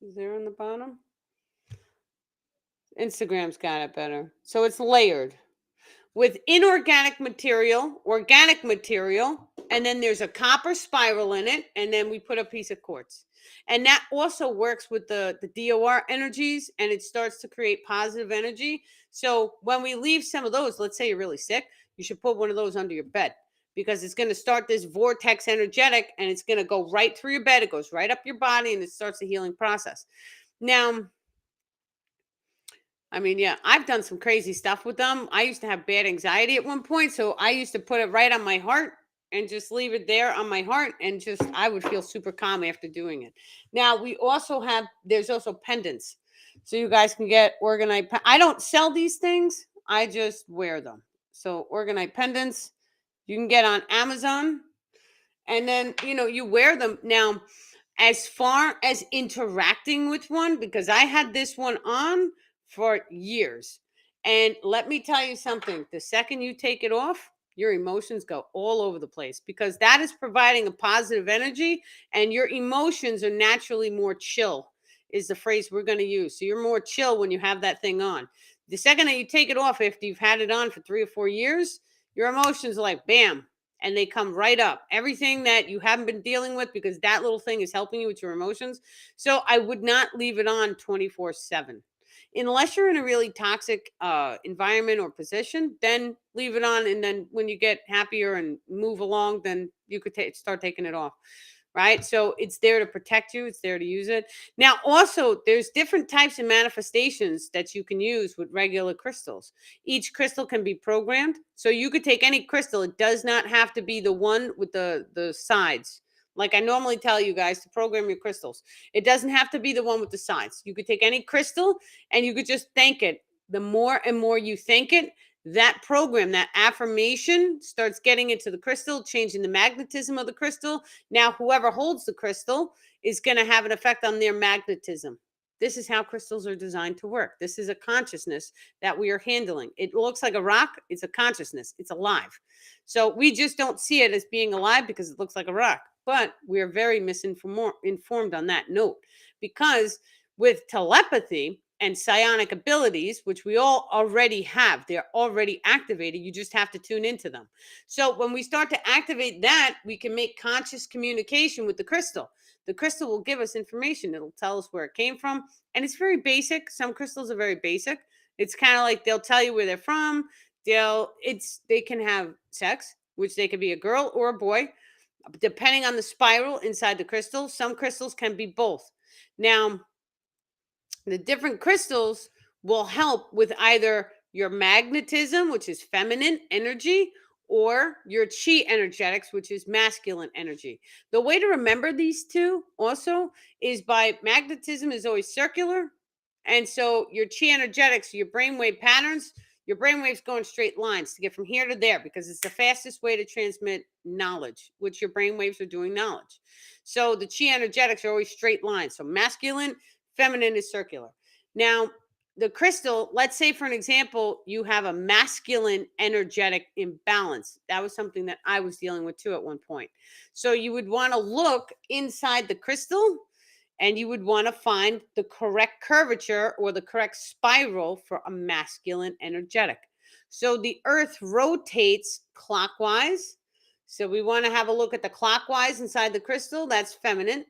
Is there on the bottom? Instagram's got it better. So it's layered with inorganic material, organic material, and then there's a copper spiral in it, and then we put a piece of quartz. And that also works with the DOR energies, and it starts to create positive energy. So when we leave some of those, let's say you're really sick, you should put one of those under your bed because it's going to start this vortex energetic and it's going to go right through your bed. It goes right up your body and it starts the healing process. Now, I mean, yeah, I've done some crazy stuff with them. I used to have bad anxiety at one point, so I used to put it right on my heart and just leave it there on my heart, and just I would feel super calm after doing it. Now, there's also pendants. So you guys can get organite. I don't sell these things, I just wear them. So organite pendants you can get on Amazon, and then, you wear them. Now, as far as interacting with one, because I had this one on for years. And let me tell you something, the second you take it off, your emotions go all over the place because that is providing a positive energy and your emotions are naturally more chill, is the phrase we're going to use. So you're more chill when you have that thing on. The second that you take it off, after you've had it on for 3 or 4 years, your emotions are like, bam, and they come right up. Everything that you haven't been dealing with because that little thing is helping you with your emotions. So I would not leave it on 24/7. Unless you're in a really toxic environment or position, then leave it on. And then when you get happier and move along, then you could start taking it off. right? So it's there to protect you. It's there to use it. Now, also, there's different types of manifestations that you can use with regular crystals. Each crystal can be programmed. So you could take any crystal. It does not have to be the one with the sides. Like I normally tell you guys to program your crystals. It doesn't have to be the one with the sides. You could take any crystal and you could just thank it. The more and more you thank it, that program, that affirmation starts getting into the crystal, changing the magnetism of the crystal. Now, whoever holds the crystal is going to have an effect on their magnetism. This is how crystals are designed to work. This is a consciousness that we are handling. It looks like a rock. It's a consciousness. It's alive. So we just don't see it as being alive because it looks like a rock. But we are very misinformed on that note, because with telepathy and psionic abilities, which we all already have, they're already activated. You just have to tune into them. So when we start to activate that, we can make conscious communication with the crystal. The crystal will give us information. It'll tell us where it came from. And it's very basic. Some crystals are very basic. It's kind of like they'll tell you where they're from. They can have sex, which they could be a girl or a boy, depending on the spiral inside the crystal. Some crystals can be both. Now, the different crystals will help with either your magnetism, which is feminine energy, or your chi energetics, which is masculine energy. The way to remember these two also is by magnetism is always circular. And so your chi energetics, your brainwave patterns, your brainwaves go in straight lines to get from here to there, because it's the fastest way to transmit knowledge, which your brainwaves are doing knowledge. So the chi energetics are always straight lines. So masculine, feminine is circular. Now, the crystal, let's say for an example, you have a masculine energetic imbalance. That was something that I was dealing with too at one point. So you would want to look inside the crystal and you would want to find the correct curvature or the correct spiral for a masculine energetic. So the earth rotates clockwise. So we want to have a look at the clockwise inside the crystal. That's feminine.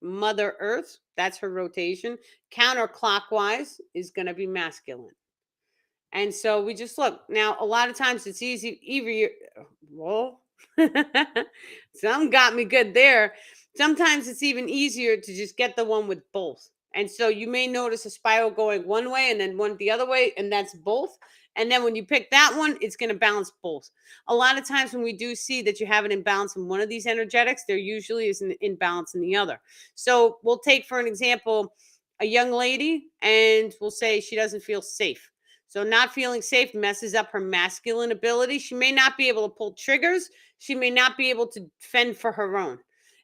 Mother Earth, that's her rotation. Counterclockwise is going to be masculine. And so we just look. Now, a lot of times it's easier. Whoa. Some got me good there. Sometimes it's even easier to just get the one with both. And so you may notice a spiral going one way and then one the other way, and that's both. And then when you pick that one, it's going to balance both. A lot of times when we do see that you have an imbalance in one of these energetics, there usually is an imbalance in the other. So we'll take, for an example, a young lady, and we'll say she doesn't feel safe. So not feeling safe messes up her masculine ability. She may not be able to pull triggers. She may not be able to fend for her own.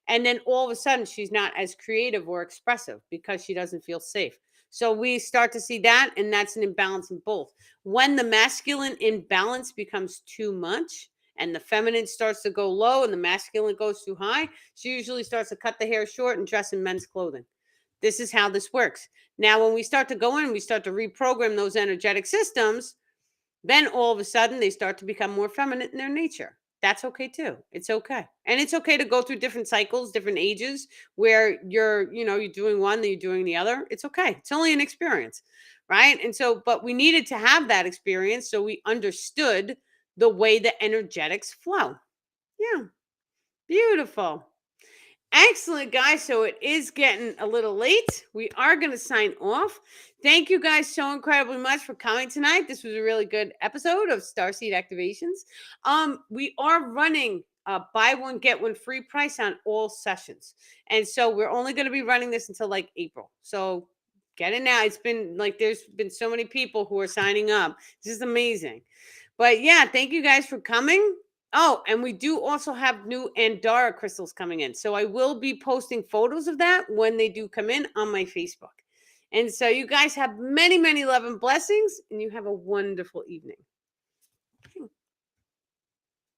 And then all of a sudden, she's not as creative or expressive because she doesn't feel safe. So we start to see that, and that's an imbalance in both. When the masculine imbalance becomes too much and the feminine starts to go low and the masculine goes too high, she usually starts to cut the hair short and dress in men's clothing. This is how this works. Now, when we start to go in, we start to reprogram those energetic systems, then all of a sudden they start to become more feminine in their nature. That's okay too. It's okay. And it's okay to go through different cycles, different ages where you're doing one, then you're doing the other. It's okay. It's only an experience, right? And so, but we needed to have that experience so we understood the way the energetics flow. Yeah. Beautiful. Excellent, guys. So it is getting a little late. We are going to sign off. Thank you guys so incredibly much for coming tonight. This was a really good episode of Starseed Activations. We are running a buy one, get one free price on all sessions. And so we're only going to be running this until like April. So get it now. It's been like, there's been so many people who are signing up. This is amazing. But yeah, thank you guys for coming. Oh, and we do also have new Andara crystals coming in. So I will be posting photos of that when they do come in on my Facebook. And so you guys have many, many love and blessings, and you have a wonderful evening.